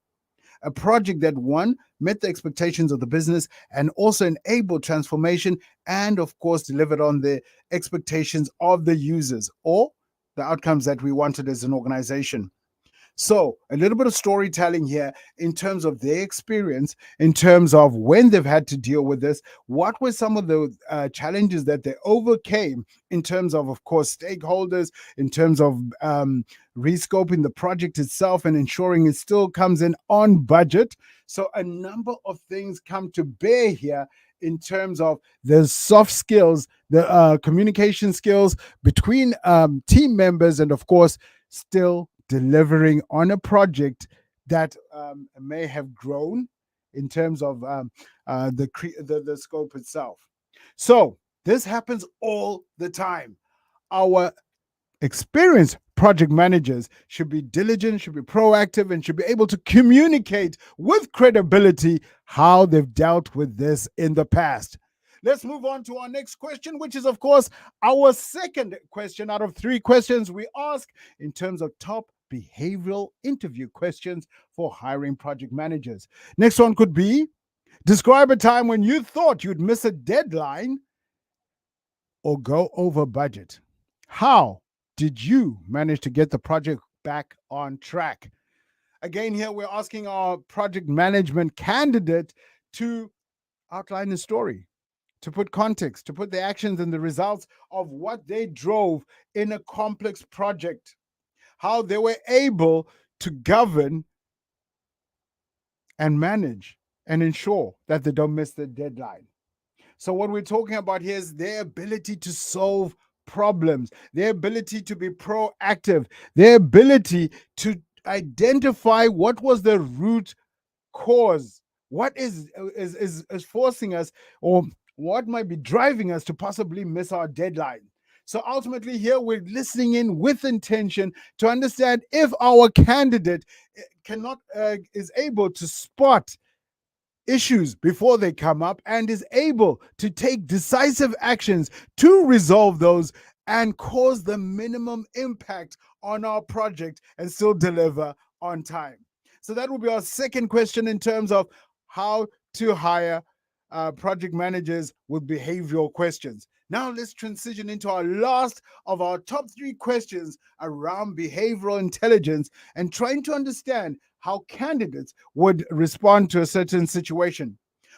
a project that, one, met the expectations of the business and also enabled transformation and, of course, delivered on the expectations of the users or the outcomes that we wanted as an organization. So a little bit of storytelling here in terms of their experience, in terms of when they've had to deal with this, what were some of the challenges that they overcame in terms of course, stakeholders, in terms of rescoping the project itself and ensuring it still comes in on budget. So a number of things come to bear here in terms of the soft skills, the communication skills between team members, and of course, still delivering on a project that may have grown in terms of the scope itself. So this happens all the time. Our experienced project managers should be diligent, should be proactive, and should be able to communicate with credibility how they've dealt with this in the past. Let's move on to our next question, which is, of course, our second question out of 3 questions we ask in terms of top behavioral interview questions for hiring project managers. Next one could be, describe a time when you thought you'd miss a deadline or go over budget. How did you manage to get the project back on track? Again, here we're asking our project management candidate to outline the story, to put context, to put the actions and the results of what they drove in a complex project, how they were able to govern and manage and ensure that they don't miss the deadline. So, what we're talking about here is their ability to solve problems, their ability to be proactive, their ability to identify what was the root cause, what is forcing us, or what might be driving us to possibly miss our deadline. So ultimately, here we're listening in with intention to understand if our candidate is able to spot issues before they come up and is able to take decisive actions to resolve those and cause the minimum impact on our project and still deliver on time. So that will be our second question in terms of how to hire project managers with behavioral questions. Now let's transition into our last of our top 3 questions around behavioral intelligence and trying to understand how candidates would respond to a certain situation.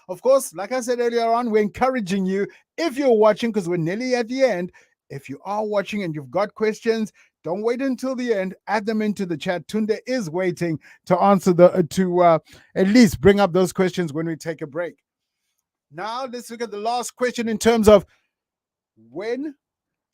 Of course, like I said earlier on, we're encouraging you, if you're watching, because we're nearly at the end, if you are watching and you've got questions, don't wait until the end. Add them into the chat. Tunde is waiting to answer at least bring up those questions when we take a break. Now let's look at the last question in terms of when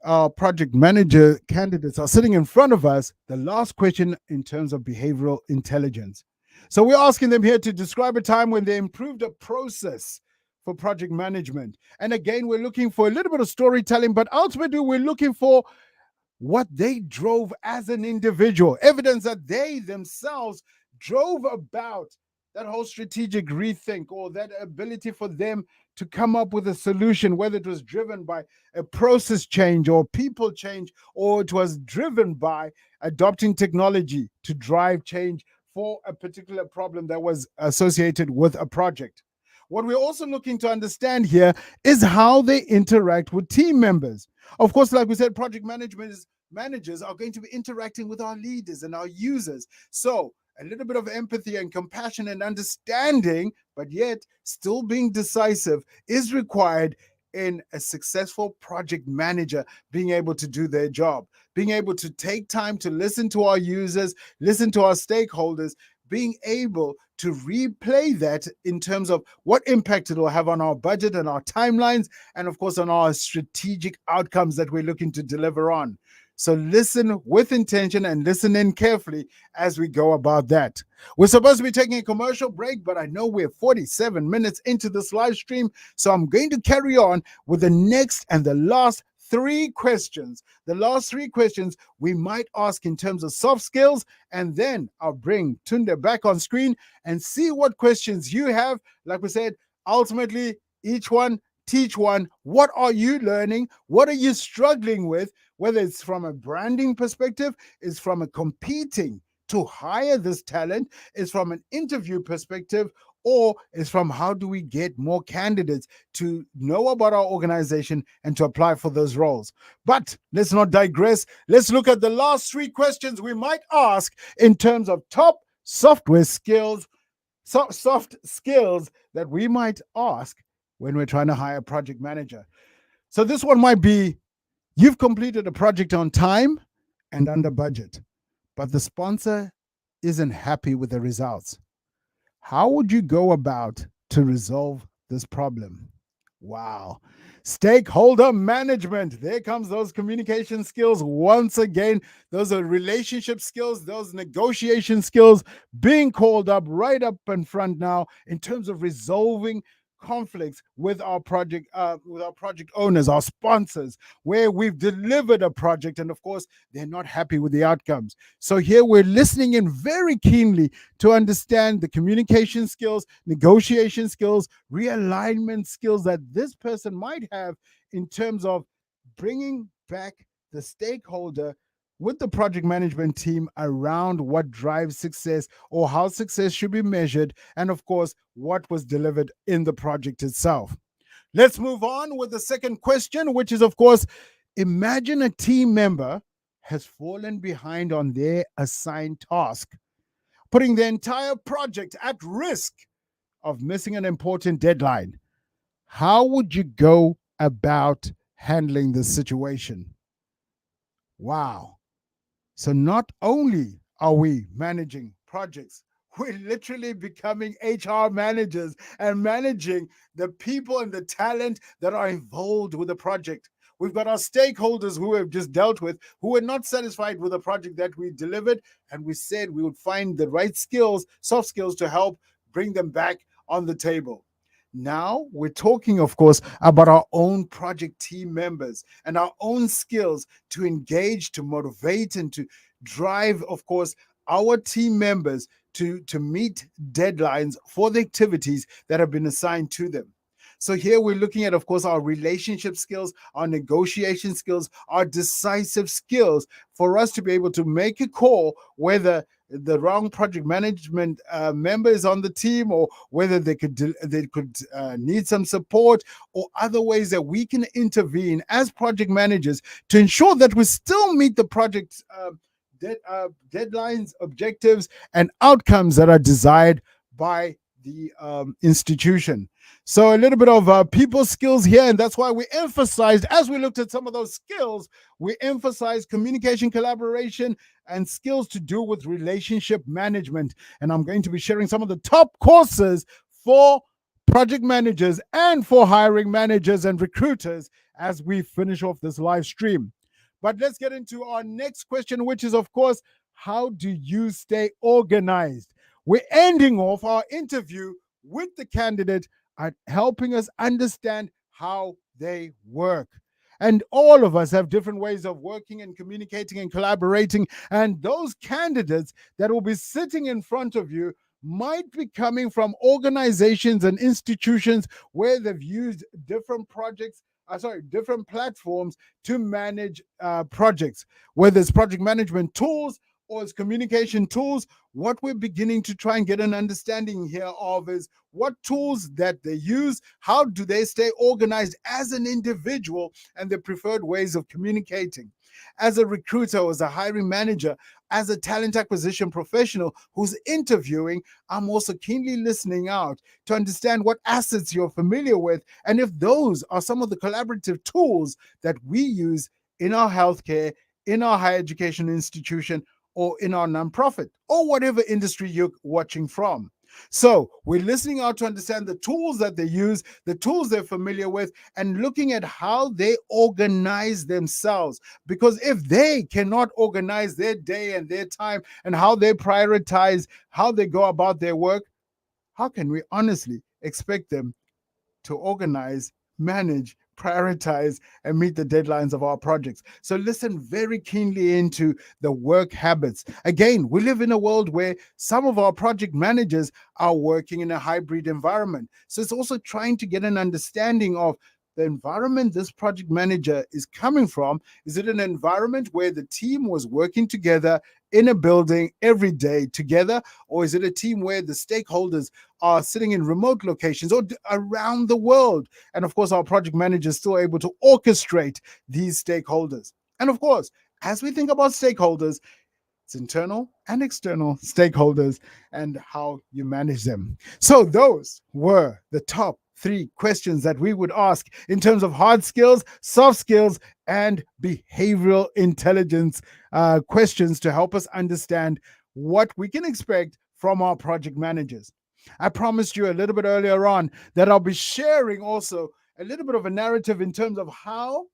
our project manager candidates are sitting in front of us, the last question in terms of behavioral intelligence. So we're asking them here to describe a time when they improved a process for project management. And again, we're looking for a little bit of storytelling, but ultimately we're looking for what they drove as an individual, evidence that they themselves drove about that whole strategic rethink, or that ability for them to come up with a solution, whether it was driven by a process change or people change, or it was driven by adopting technology to drive change for a particular problem that was associated with a project. What we're also looking to understand here is how they interact with team members. Of course, like we said, project managers are going to be interacting with our leaders and our users. So a little bit of empathy and compassion and understanding, but yet still being decisive, is required in a successful project manager being able to do their job, being able to take time to listen to our users, listen to our stakeholders, being able to replay that in terms of what impact it will have on our budget and our timelines, and of course on our strategic outcomes that we're looking to deliver on. So listen with intention and listen in carefully as we go about that. We're supposed to be taking a commercial break, but I know we're 47 minutes into this live stream, so I'm going to carry on with the next and the last 3 questions. The last 3 questions we might ask in terms of soft skills, and then I'll bring Tunde back on screen and see what questions you have. Like we said, ultimately, each one, teach one. What are you learning? What are you struggling with? Whether it's from a branding perspective, it's from a competing to hire this talent, it's from an interview perspective, or it's from how do we get more candidates to know about our organization and to apply for those roles. But let's not digress. Let's look at the last 3 questions we might ask in terms of top software skills, soft skills that we might ask when we're trying to hire a project manager. So this one might be, you've completed a project on time and under budget, but the sponsor isn't happy with the results. How would you go about to resolve this problem? Wow. Stakeholder management. There comes those communication skills once again. Those are relationship skills, those negotiation skills being called up right up in front now in terms of resolving conflicts with our project owners, our sponsors, where we've delivered a project and of course they're not happy with the outcomes. So here we're listening in very keenly to understand the communication skills, negotiation skills, realignment skills that this person might have in terms of bringing back the stakeholder with the project management team around what drives success, or how success should be measured, and of course, what was delivered in the project itself. Let's move on with the second question, which is, of course, Imagine a team member has fallen behind on their assigned task, putting the entire project at risk of missing an important deadline. How would you go about handling this situation? Wow. So not only are we managing projects, we're literally becoming HR managers and managing the people and the talent that are involved with the project. We've got our stakeholders who have just dealt with, who were not satisfied with the project that we delivered, and we said we would find the right skills, soft skills, to help bring them back on the table. Now we're talking, of course, about our own project team members and our own skills to engage, to motivate, and to drive, of course, our team members to meet deadlines for the activities that have been assigned to them. So here we're looking at, of course, our relationship skills, our negotiation skills, our decisive skills for us to be able to make a call whether the wrong project management member is on the team, or whether they could need some support, or other ways that we can intervene as project managers to ensure that we still meet the project's deadlines, objectives, and outcomes that are desired by the institution. So a little bit of people skills here, and that's why we emphasized, as we looked at some of those skills, we emphasized communication, collaboration, and skills to do with relationship management. And I'm going to be sharing some of the top courses for project managers and for hiring managers and recruiters as we finish off this live stream. But let's get into our next question, which is, of course, how do you stay organized? We're ending off our interview with the candidate at helping us understand how they work. And all of us have different ways of working and communicating and collaborating. And those candidates that will be sitting in front of you might be coming from organizations and institutions where they've used different different platforms to manage projects, whether it's project management tools or as communication tools. What we're beginning to try and get an understanding here of is what tools that they use, how do they stay organized as an individual, and their preferred ways of communicating. As a recruiter, as a hiring manager, as a talent acquisition professional who's interviewing, I'm also keenly listening out to understand what assets you're familiar with, and if those are some of the collaborative tools that we use in our healthcare, in our higher education institution, or in our nonprofit, or whatever industry you're watching from. So we're listening out to understand the tools that they use, the tools they're familiar with, and looking at how they organize themselves. Because if they cannot organize their day and their time and how they prioritize, how they go about their work, how can we honestly expect them to organize, manage, prioritize, and meet the deadlines of our projects? So listen very keenly into the work habits. Again, we live in a world where some of our project managers are working in a hybrid environment. So it's also trying to get an understanding of the environment this project manager is coming from. Is it an environment where the team was working together in a building every day together, or is it a team where the stakeholders are sitting in remote locations or around the world? And of course, our project manager is still able to orchestrate these stakeholders. And of course, as we think about stakeholders, it's internal and external stakeholders and how you manage them. So those were the top 3 questions that we would ask in terms of hard skills, soft skills, and behavioral intelligence questions to help us understand what we can expect from our project managers. I promised you a little bit earlier on that I'll be sharing also a little bit of a narrative in terms of how,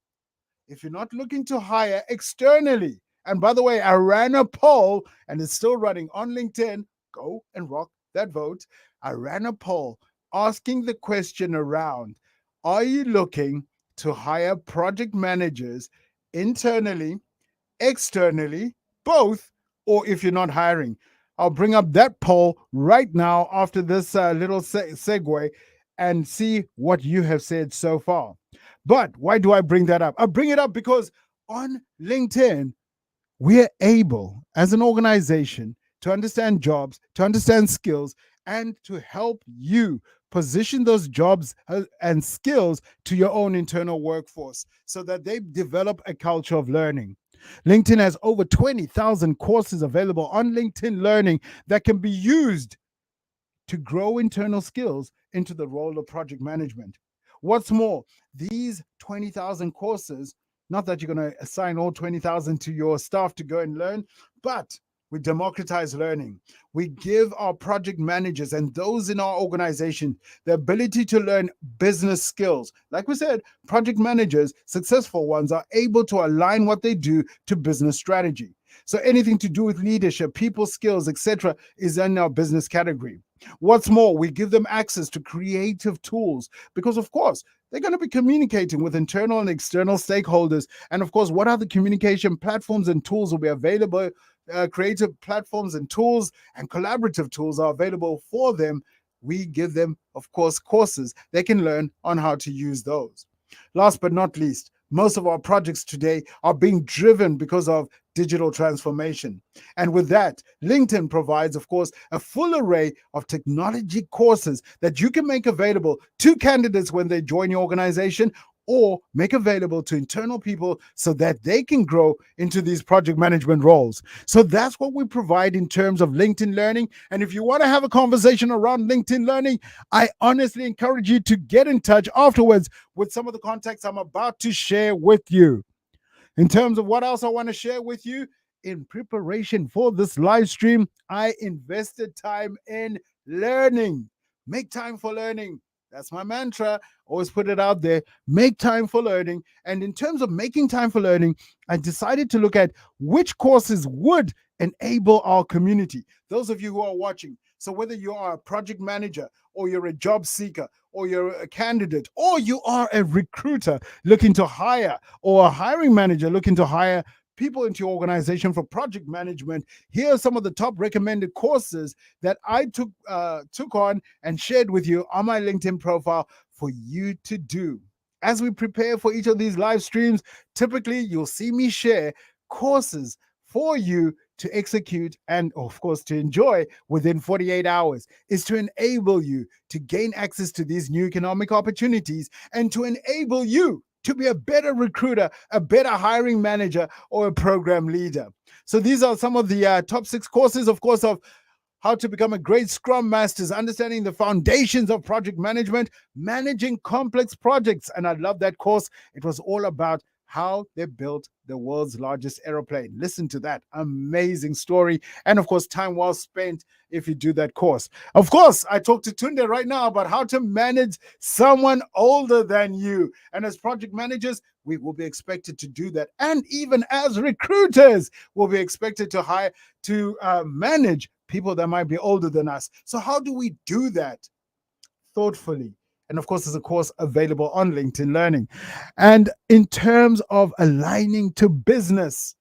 if you're not looking to hire externally, and by the way, I ran a poll and it's still running on LinkedIn, go and rock that vote. I ran a poll asking the question around, are you looking to hire project managers internally, externally, both, or if you're not hiring? I'll bring up that poll right now after this little segue and see what you have said so far. But why do I bring that up? I bring it up because on LinkedIn, we're able as an organization to understand jobs, to understand skills, and to help you position those jobs and skills to your own internal workforce so that they develop a culture of learning. LinkedIn has over 20,000 courses available on LinkedIn Learning that can be used to grow internal skills into the role of project management. What's more, these 20,000 courses, not that you're going to assign all 20,000 to your staff to go and learn, but we democratize learning. We give our project managers and those in our organization the ability to learn business skills. Like we said, project managers, successful ones, are able to align what they do to business strategy. So anything to do with leadership, people skills, etc., is in our business category. What's more, we give them access to creative tools because, of course, they're going to be communicating with internal and external stakeholders. And of course, what other communication platforms and tools will be available? Creative platforms and tools and collaborative tools are available for them. We give them, of course, courses they can learn on how to use those. Last but not least, most of our projects today are being driven because of digital transformation. And with that, LinkedIn provides, of course, a full array of technology courses that you can make available to candidates when they join your organization or make available to internal people so that they can grow into these project management roles. So that's what we provide in terms of LinkedIn Learning. And if you want to have a conversation around LinkedIn Learning, I honestly encourage you to get in touch afterwards with some of the contacts I'm about to share with you. In terms of what else I want to share with you, in preparation for this live stream, I invested time in learning. Make time for learning. That's my mantra. Always put it out there. Make time for learning. And in terms of making time for learning, I decided to look at which courses would enable our community. Those of you who are watching. So whether you are a project manager or you're a job seeker or you're a candidate or you are a recruiter looking to hire or a hiring manager looking to hire people into your organization for project management, here are some of the top recommended courses that I took on and shared with you on my LinkedIn profile for you to do. As we prepare for each of these live streams, typically you'll see me share courses for you to execute and, of course, to enjoy within 48 hours. Is to enable you to gain access to these new economic opportunities and to enable you to be a better recruiter, a better hiring manager, or a program leader. So these are some of the top 6 courses, of course, of how to become a great Scrum Master, understanding the foundations of project management, managing complex projects. And I love that course. It was all about how they built the world's largest aeroplane. Listen to that amazing story. And of course, time well spent if you do that course. Of course, I talked to Tunde right now about how to manage someone older than you. And as project managers, we will be expected to do that. And even as recruiters, we'll be expected to manage people that might be older than us. So how do we do that? Thoughtfully. And of course, there's a course available on LinkedIn Learning. And in terms of aligning to business,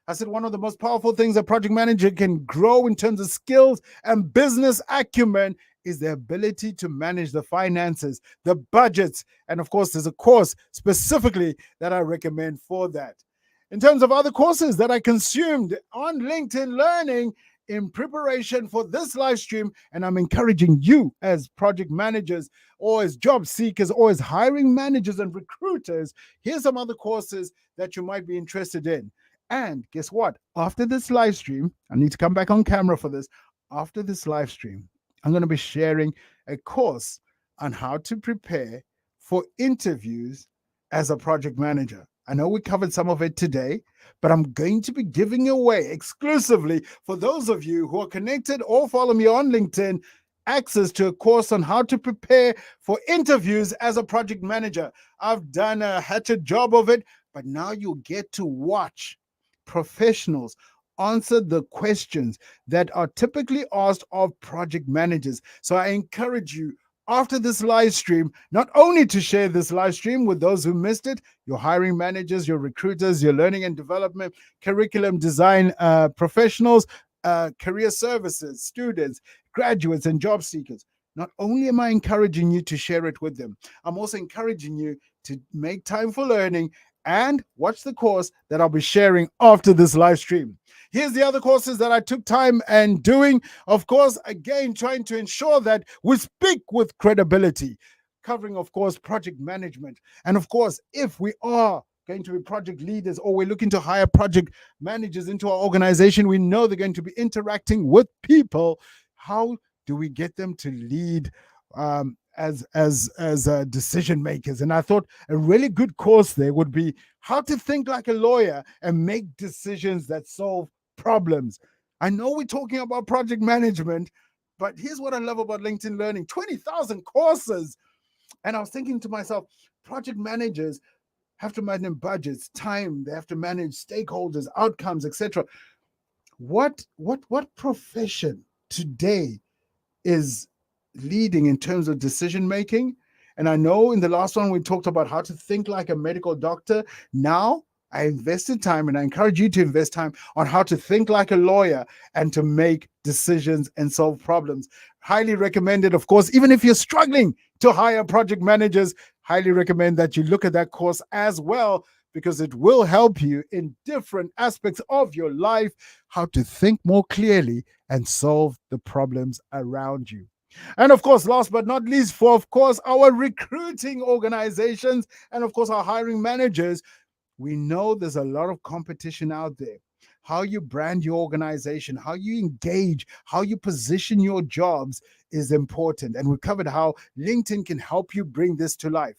I said one of the most powerful things a project manager can grow in terms of skills and business acumen is the ability to manage the finances, the budgets. And of course, there's a course specifically that I recommend for that. In terms of other courses that I consumed on LinkedIn Learning, in preparation for this live stream, and I'm encouraging you as project managers or as job seekers or as hiring managers and recruiters, here's some other courses that you might be interested in. And guess what? After this live stream, I need to come back on camera for this. After this live stream, I'm going to be sharing a course on how to prepare for interviews as a project manager. I know we covered some of it today, but I'm going to be giving away exclusively for those of you who are connected or follow me on LinkedIn access to a course on how to prepare for interviews as a project manager. I've done a hatchet job of it, but now you'll get to watch professionals answer the questions that are typically asked of project managers. So I encourage you, after this live stream, not only to share this live stream with those who missed it, your hiring managers, your recruiters, your learning and development, curriculum design professionals, career services, students, graduates, and job seekers. Not only am I encouraging you to share it with them, I'm also encouraging you to make time for learning and watch the course that I'll be sharing after this live stream. Here's the other courses that I took time and doing. Of course, again, trying to ensure that we speak with credibility, covering, of course, project management. And of course, if we are going to be project leaders or we're looking to hire project managers into our organization, we know they're going to be interacting with people. How do we get them to lead as decision makers? And I thought a really good course there would be how to think like a lawyer and make decisions that solve problems. I know we're talking about project management, but here's what I love about LinkedIn Learning: 20,000 courses. And I was thinking to myself, project managers have to manage budgets, time, they have to manage stakeholders, outcomes, etc. What profession today is leading in terms of decision making? And I know in the last one we talked about how to think like a medical doctor. Now I invested time, and I encourage you to invest time on how to think like a lawyer and to make decisions and solve problems. Highly recommended, of course. Even if you're struggling to hire project managers, highly recommend that you look at that course as well, because it will help you in different aspects of your life, how to think more clearly and solve the problems around you. And of course, last but not least, for of course our recruiting organizations and of course our hiring managers, we know there's a lot of competition out there. How you brand your organization, how you engage, how you position your jobs is important. And we covered how LinkedIn can help you bring this to life.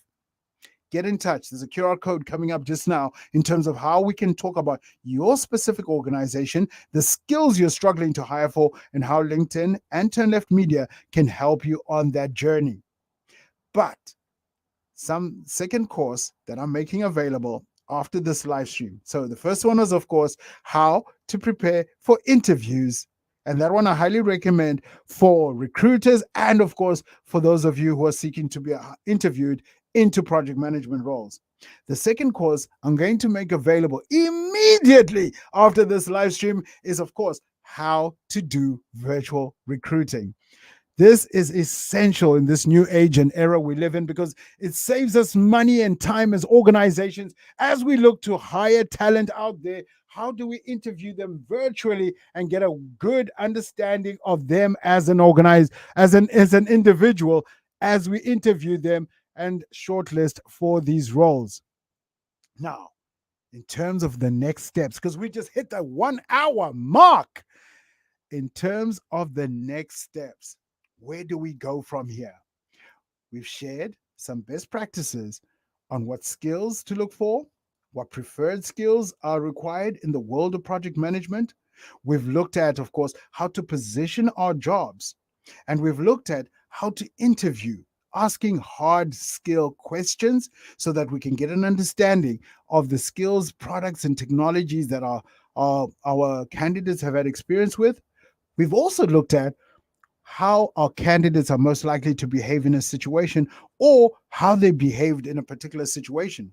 Get in touch. There's a QR code coming up just now in terms of how we can talk about your specific organization, the skills you're struggling to hire for, and how LinkedIn and Turn Left Media can help you on that journey. But some second course that I'm making available after this live stream. So the first one was, of course, how to prepare for interviews. And that one I highly recommend for recruiters and, of course, for those of you who are seeking to be interviewed into project management roles. The second course I'm going to make available immediately after this live stream is, of course, how to do virtual recruiting. This is essential in this new age and era we live in, because it saves us money and time as organizations as we look to hire talent out there. How do we interview them virtually and get a good understanding of them as an individual as we interview them and shortlist for these roles? Now, in terms of the next steps, because we just hit the 1 hour mark, in terms of the next steps, where do we go from here? We've shared some best practices on what skills to look for, what preferred skills are required in the world of project management. We've looked at, of course, how to position our jobs. And we've looked at how to interview, asking hard skill questions so that we can get an understanding of the skills, products, and technologies that our candidates have had experience with. We've also looked at how our candidates are most likely to behave in a situation, or how they behaved in a particular situation.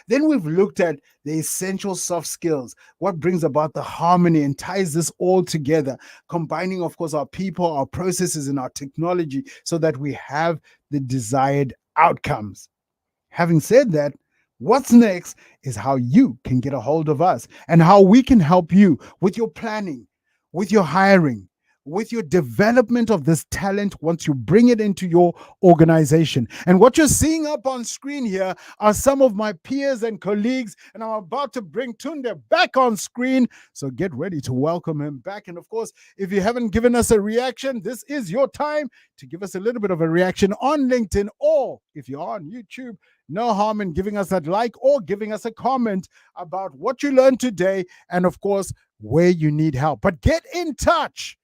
Then we've looked at the essential soft skills, what brings about the harmony and ties this all together, combining, of course, our people, our processes, and our technology so that we have the desired outcomes. Having said that, what's next is how you can get a hold of us and how we can help you with your planning, with your hiring, with your development of this talent once you bring it into your organization. And what you're seeing up on screen here are some of my peers and colleagues, and I'm about to bring Tunde back on screen, so get ready to welcome him back. And of course, if you haven't given us a reaction, this is your time to give us a little bit of a reaction on LinkedIn, or if you're on YouTube, no harm in giving us that like or giving us a comment about what you learned today, and of course, where you need help. But get in touch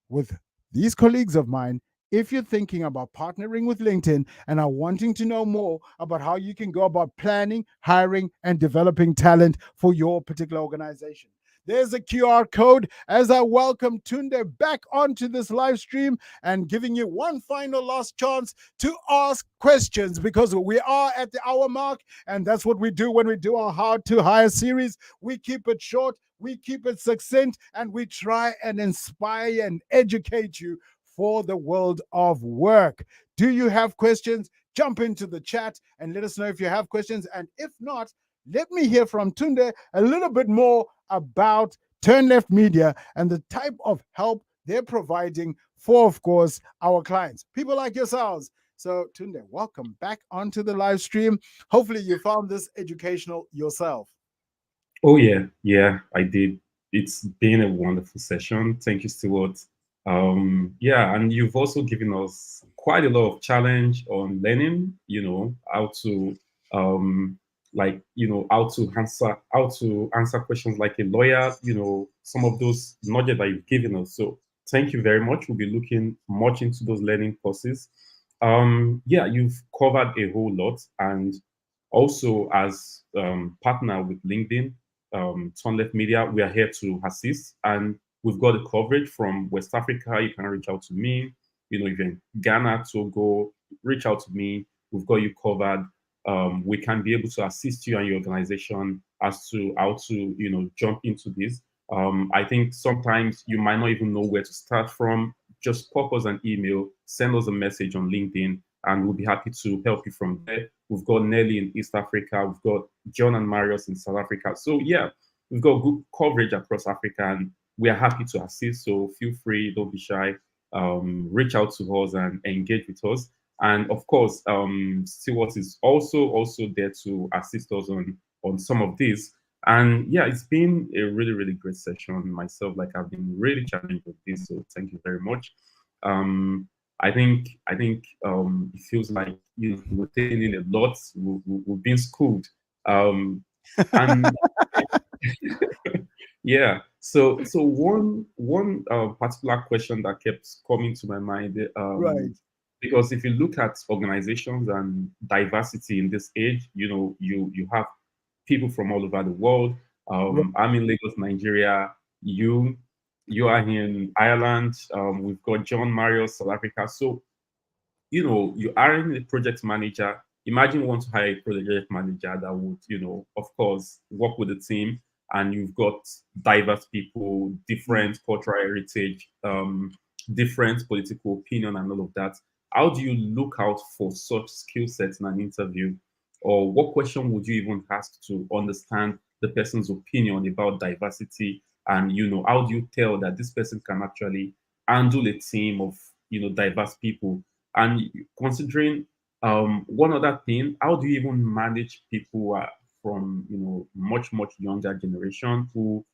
with these colleagues of mine if you're thinking about partnering with LinkedIn and are wanting to know more about how you can go about planning, hiring, and developing talent for your particular organization. There's a QR code as I welcome Tunde back onto this live stream and giving you one final last chance to ask questions, because we are at the hour mark, and that's what we do when we do our How to Hire series. We keep it short, we keep it succinct, and we try and inspire and educate you for the world of work. Do you have questions? Jump into the chat and let us know if you have questions. And if not, let me hear from Tunde a little bit more about Turn Left Media and the type of help they're providing for, of course, our clients, people like yourselves. So, Tunde, welcome back onto the live stream. Hopefully, you found this educational yourself. Oh yeah, I did. It's been a wonderful session. Thank you, Stuart. Yeah, and you've also given us quite a lot of challenge on learning. How to how to answer questions like a lawyer. Some of those knowledge that you've given us. So thank you very much. We'll be looking much into those learning courses. Yeah, you've covered a whole lot, and also as partner with LinkedIn, Turn Left Media, we are here to assist, and we've got the coverage from West Africa. You can reach out to me. If you're in Ghana, Togo, reach out to me. We've got you covered. We can be able to assist you and your organization as to how to jump into this. I think sometimes you might not even know where to start from. Just pop us an email, send us a message on LinkedIn, and we'll be happy to help you from there. We've got Nelly in East Africa. We've got John and Marius in South Africa. So yeah, we've got good coverage across Africa, and we are happy to assist. So feel free, don't be shy. Reach out to us and engage with us. And of course, Stewart is also there to assist us on some of this. And yeah, it's been a really, really great session. Myself, like I've been really challenged with this. So thank you very much. I think it feels like we're taking in a lot. We've been schooled, and yeah. So one particular question that kept coming to my mind, Right. because if you look at organizations and diversity in this age, you have people from all over the world. I'm in Lagos, Nigeria. You are in Ireland. We've got John Marius, South Africa. So, you aren't a project manager. Imagine you want to hire a project manager that would, of course, work with the team. And you've got diverse people, different cultural heritage, different political opinion, and all of that. How do you look out for such skill sets in an interview? Or what question would you even ask to understand the person's opinion about diversity? And how do you tell that this person can actually handle a team of diverse people? And considering one other thing, how do you even manage people who are from much younger generation who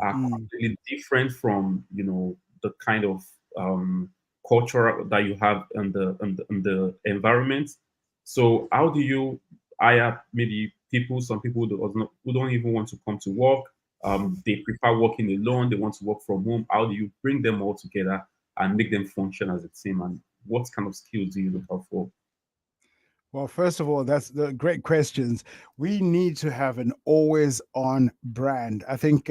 are completely different from the kind of culture that you have in the environment? So how do you hire maybe some people who don't even want to come to work? They prefer working alone. They want to work from home. How do you bring them all together and make them function as a team? And what kind of skills do you look out for? Well, first of all, that's the great questions. We need to have an always on brand. I think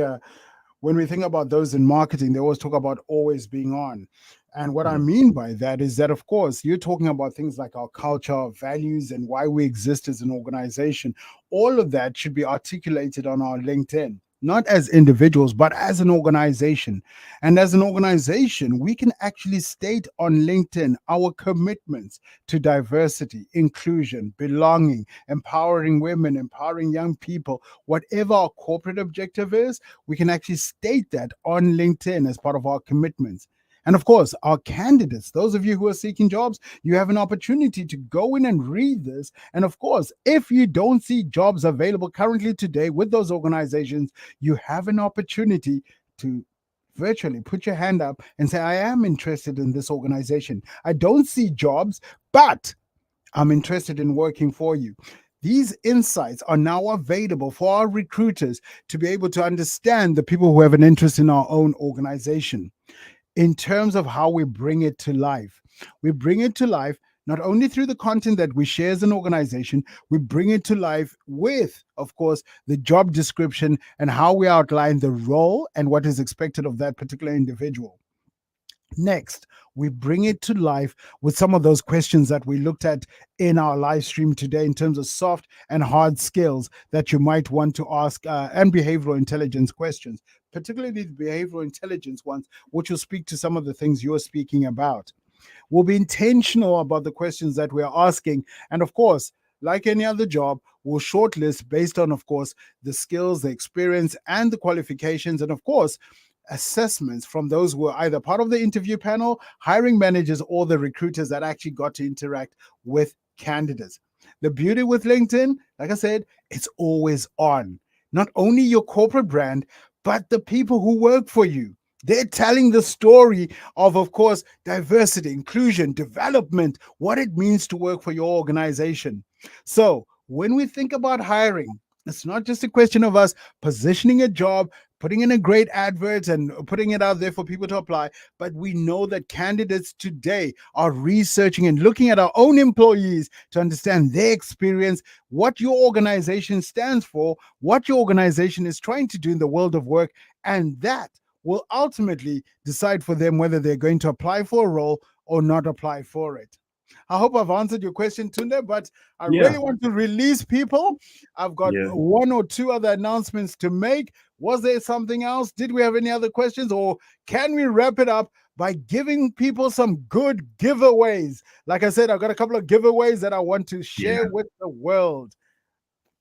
when we think about those in marketing, they always talk about always being on. And what I mean by that is that, of course, you're talking about things like our culture, our values, and why we exist as an organization. All of that should be articulated on our LinkedIn, not as individuals, but as an organization. And as an organization, we can actually state on LinkedIn our commitments to diversity, inclusion, belonging, empowering women, empowering young people. Whatever our corporate objective is, we can actually state that on LinkedIn as part of our commitments. And of course, our candidates, those of you who are seeking jobs, you have an opportunity to go in and read this. And of course, if you don't see jobs available currently today with those organizations, you have an opportunity to virtually put your hand up and say, I am interested in this organization. I don't see jobs, but I'm interested in working for you. These insights are now available for our recruiters to be able to understand the people who have an interest in our own organization. In terms of how we bring it to life, we bring it to life not only through the content that we share as an organization, we bring it to life with, of course, the job description and how we outline the role and what is expected of that particular individual. Next, we bring it to life with some of those questions that we looked at in our live stream today in terms of soft and hard skills that you might want to ask and behavioral intelligence questions, particularly the behavioral intelligence ones, which will speak to some of the things you're speaking about. We'll be intentional about the questions that we're asking. And of course, like any other job, will shortlist based on, of course, the skills, the experience, and the qualifications, and of course, assessments from those who are either part of the interview panel, hiring managers, or the recruiters that actually got to interact with candidates. The beauty with LinkedIn, like I said, it's always on. Not only your corporate brand, but the people who work for you. They're telling the story of course, diversity, inclusion, development, what it means to work for your organization. So when we think about hiring, it's not just a question of us positioning a job, putting in a great advert and putting it out there for people to apply, but we know that candidates today are researching and looking at our own employees to understand their experience, what your organization stands for, what your organization is trying to do in the world of work, and that will ultimately decide for them whether they're going to apply for a role or not apply for it. I hope I've answered your question, Tunde, but I really want to release people. I've got one or two other announcements to make. Was there something else? Did we have any other questions? Or can we wrap it up by giving people some good giveaways? Like I said, I've got a couple of giveaways that I want to share with the world.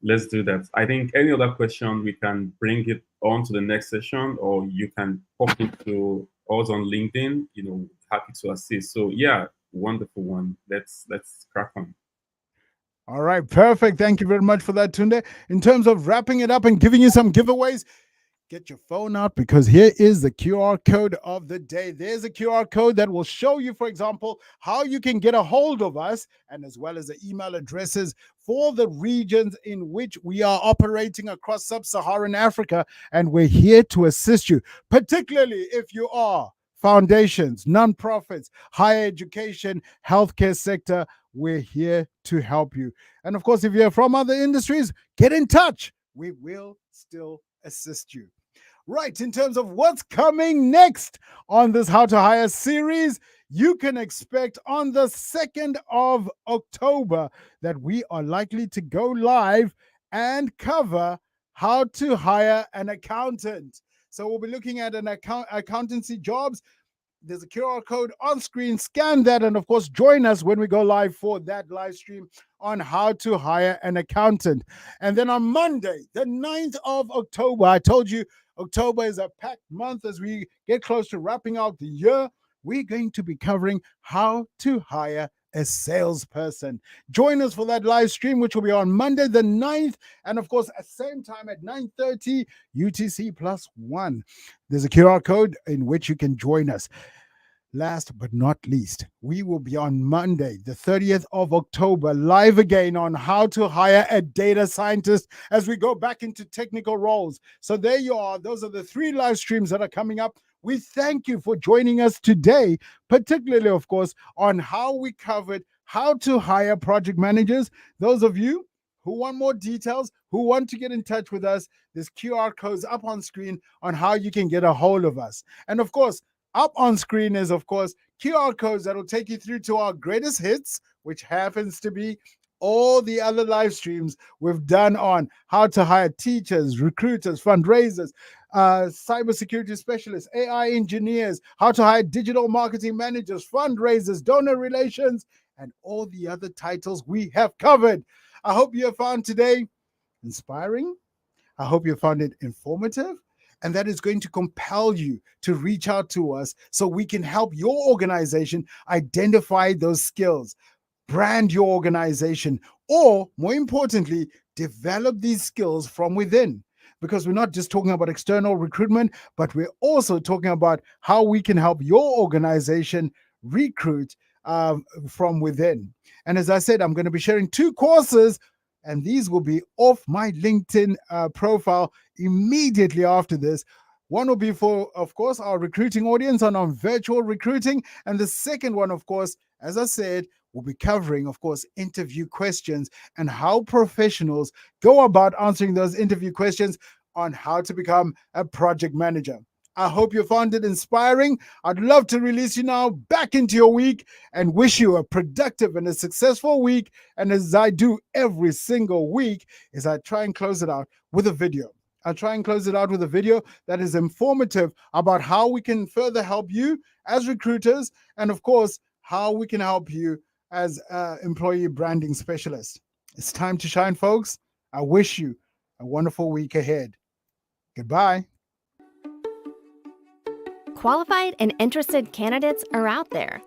Let's do that. I think any other question, we can bring it on to the next session, or you can pop into us on LinkedIn. Happy to assist. So yeah, wonderful one. Let's crack on. All right, perfect. Thank you very much for that, Tunde. In terms of wrapping it up and giving you some giveaways, get your phone out, because here is the QR code of the day. There's a QR code that will show you, for example, how you can get a hold of us, and as well as the email addresses for the regions in which we are operating across sub-Saharan Africa. And we're here to assist you, particularly if you are foundations, nonprofits, higher education, healthcare sector. We're here to help you. And of course, if you're from other industries, get in touch. We will still assist you. Right, in terms of what's coming next on this How to Hire series, you can expect on the 2nd of October that we are likely to go live and cover how to hire an accountant. So we'll be looking at accountancy jobs. There's a QR code on screen. Scan that, and of course, join us when we go live for that live stream on how to hire an accountant. And then on Monday, the 9th of October, I told you October is a packed month as we get close to wrapping out the year. We're going to be covering how to hire a salesperson. Join us for that live stream, which will be on Monday the 9th, and of course at the same time at 9:30 UTC +1. There's a QR code in which you can join us. Last but not least, we will be on Monday the 30th of October live again on how to hire a data scientist as we go back into technical roles. So there you are. Those are the 3 live streams that are coming up. We thank you for joining us today, particularly, of course, on how we covered how to hire project managers. Those of you who want more details, who want to get in touch with us, there's QR codes up on screen on how you can get a hold of us. And of course, up on screen is, of course, QR codes that will take you through to our greatest hits, which happens to be all the other live streams we've done on how to hire teachers, recruiters, fundraisers, cybersecurity specialists, AI engineers, how to hire digital marketing managers, fundraisers, donor relations, and all the other titles we have covered. I hope you have found today inspiring. I hope you found it informative, and that is going to compel you to reach out to us so we can help your organization identify those skills, brand your organization, or more importantly, develop these skills from within. Because we're not just talking about external recruitment, but we're also talking about how we can help your organization recruit from within. And as I said, I'm going to be sharing 2 courses, and these will be off my LinkedIn profile immediately after this. One will be for, of course, our recruiting audience on virtual recruiting. And the second one, of course, as I said, we'll be covering, of course, interview questions and how professionals go about answering those interview questions on how to become a project manager. I hope you found it inspiring. I'd love to release you now back into your week and wish you a productive and a successful week. And as I do every single week, is I try and close it out with a video. I'll try and close it out with a video that is informative about how we can further help you as recruiters, and of course, how we can help you as employee branding specialists. It's time to shine, folks. I wish you a wonderful week ahead. Goodbye. Qualified and interested candidates are out there.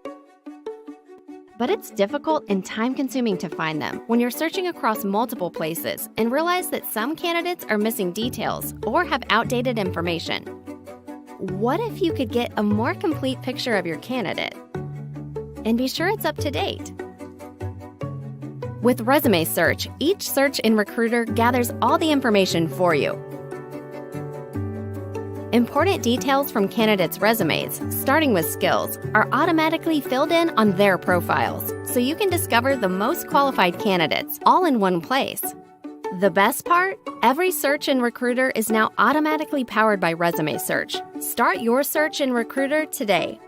But it's difficult and time-consuming to find them when you're searching across multiple places and realize that some candidates are missing details or have outdated information. What if you could get a more complete picture of your candidate and be sure it's up to date? With Resume Search, each search in Recruiter gathers all the information for you. Important details from candidates' resumes, starting with skills, are automatically filled in on their profiles, so you can discover the most qualified candidates all in one place. The best part? Every search in Recruiter is now automatically powered by Resume Search. Start your search in Recruiter today.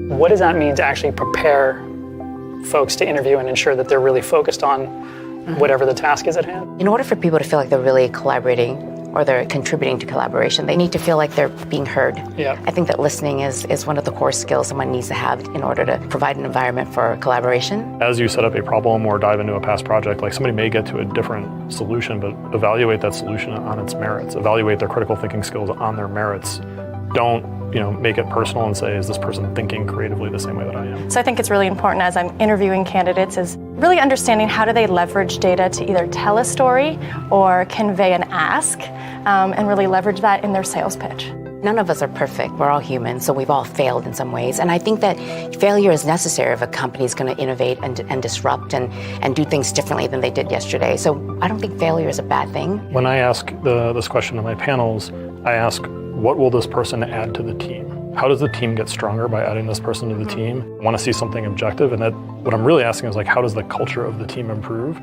What does that mean to actually prepare folks to interview and ensure that they're really focused on whatever the task is at hand? In order for people to feel like they're really collaborating or they're contributing to collaboration, they need to feel like they're being heard. Yeah. I think that listening is one of the core skills someone needs to have in order to provide an environment for collaboration. As you set up a problem or dive into a past project, like somebody may get to a different solution, but evaluate that solution on its merits. Evaluate their critical thinking skills on their merits. Don't make it personal and say, is this person thinking creatively the same way that I am? So I think it's really important as I'm interviewing candidates is really understanding how do they leverage data to either tell a story or convey an ask, and really leverage that in their sales pitch. None of us are perfect. We're all human, so we've all failed in some ways. And I think that failure is necessary if a company is going to innovate and disrupt and do things differently than they did yesterday. So I don't think failure is a bad thing. When I ask this question to my panels, I ask, what will this person add to the team? How does the team get stronger by adding this person to the team? I want to see something objective, and that what I'm really asking is, like, how does the culture of the team improve?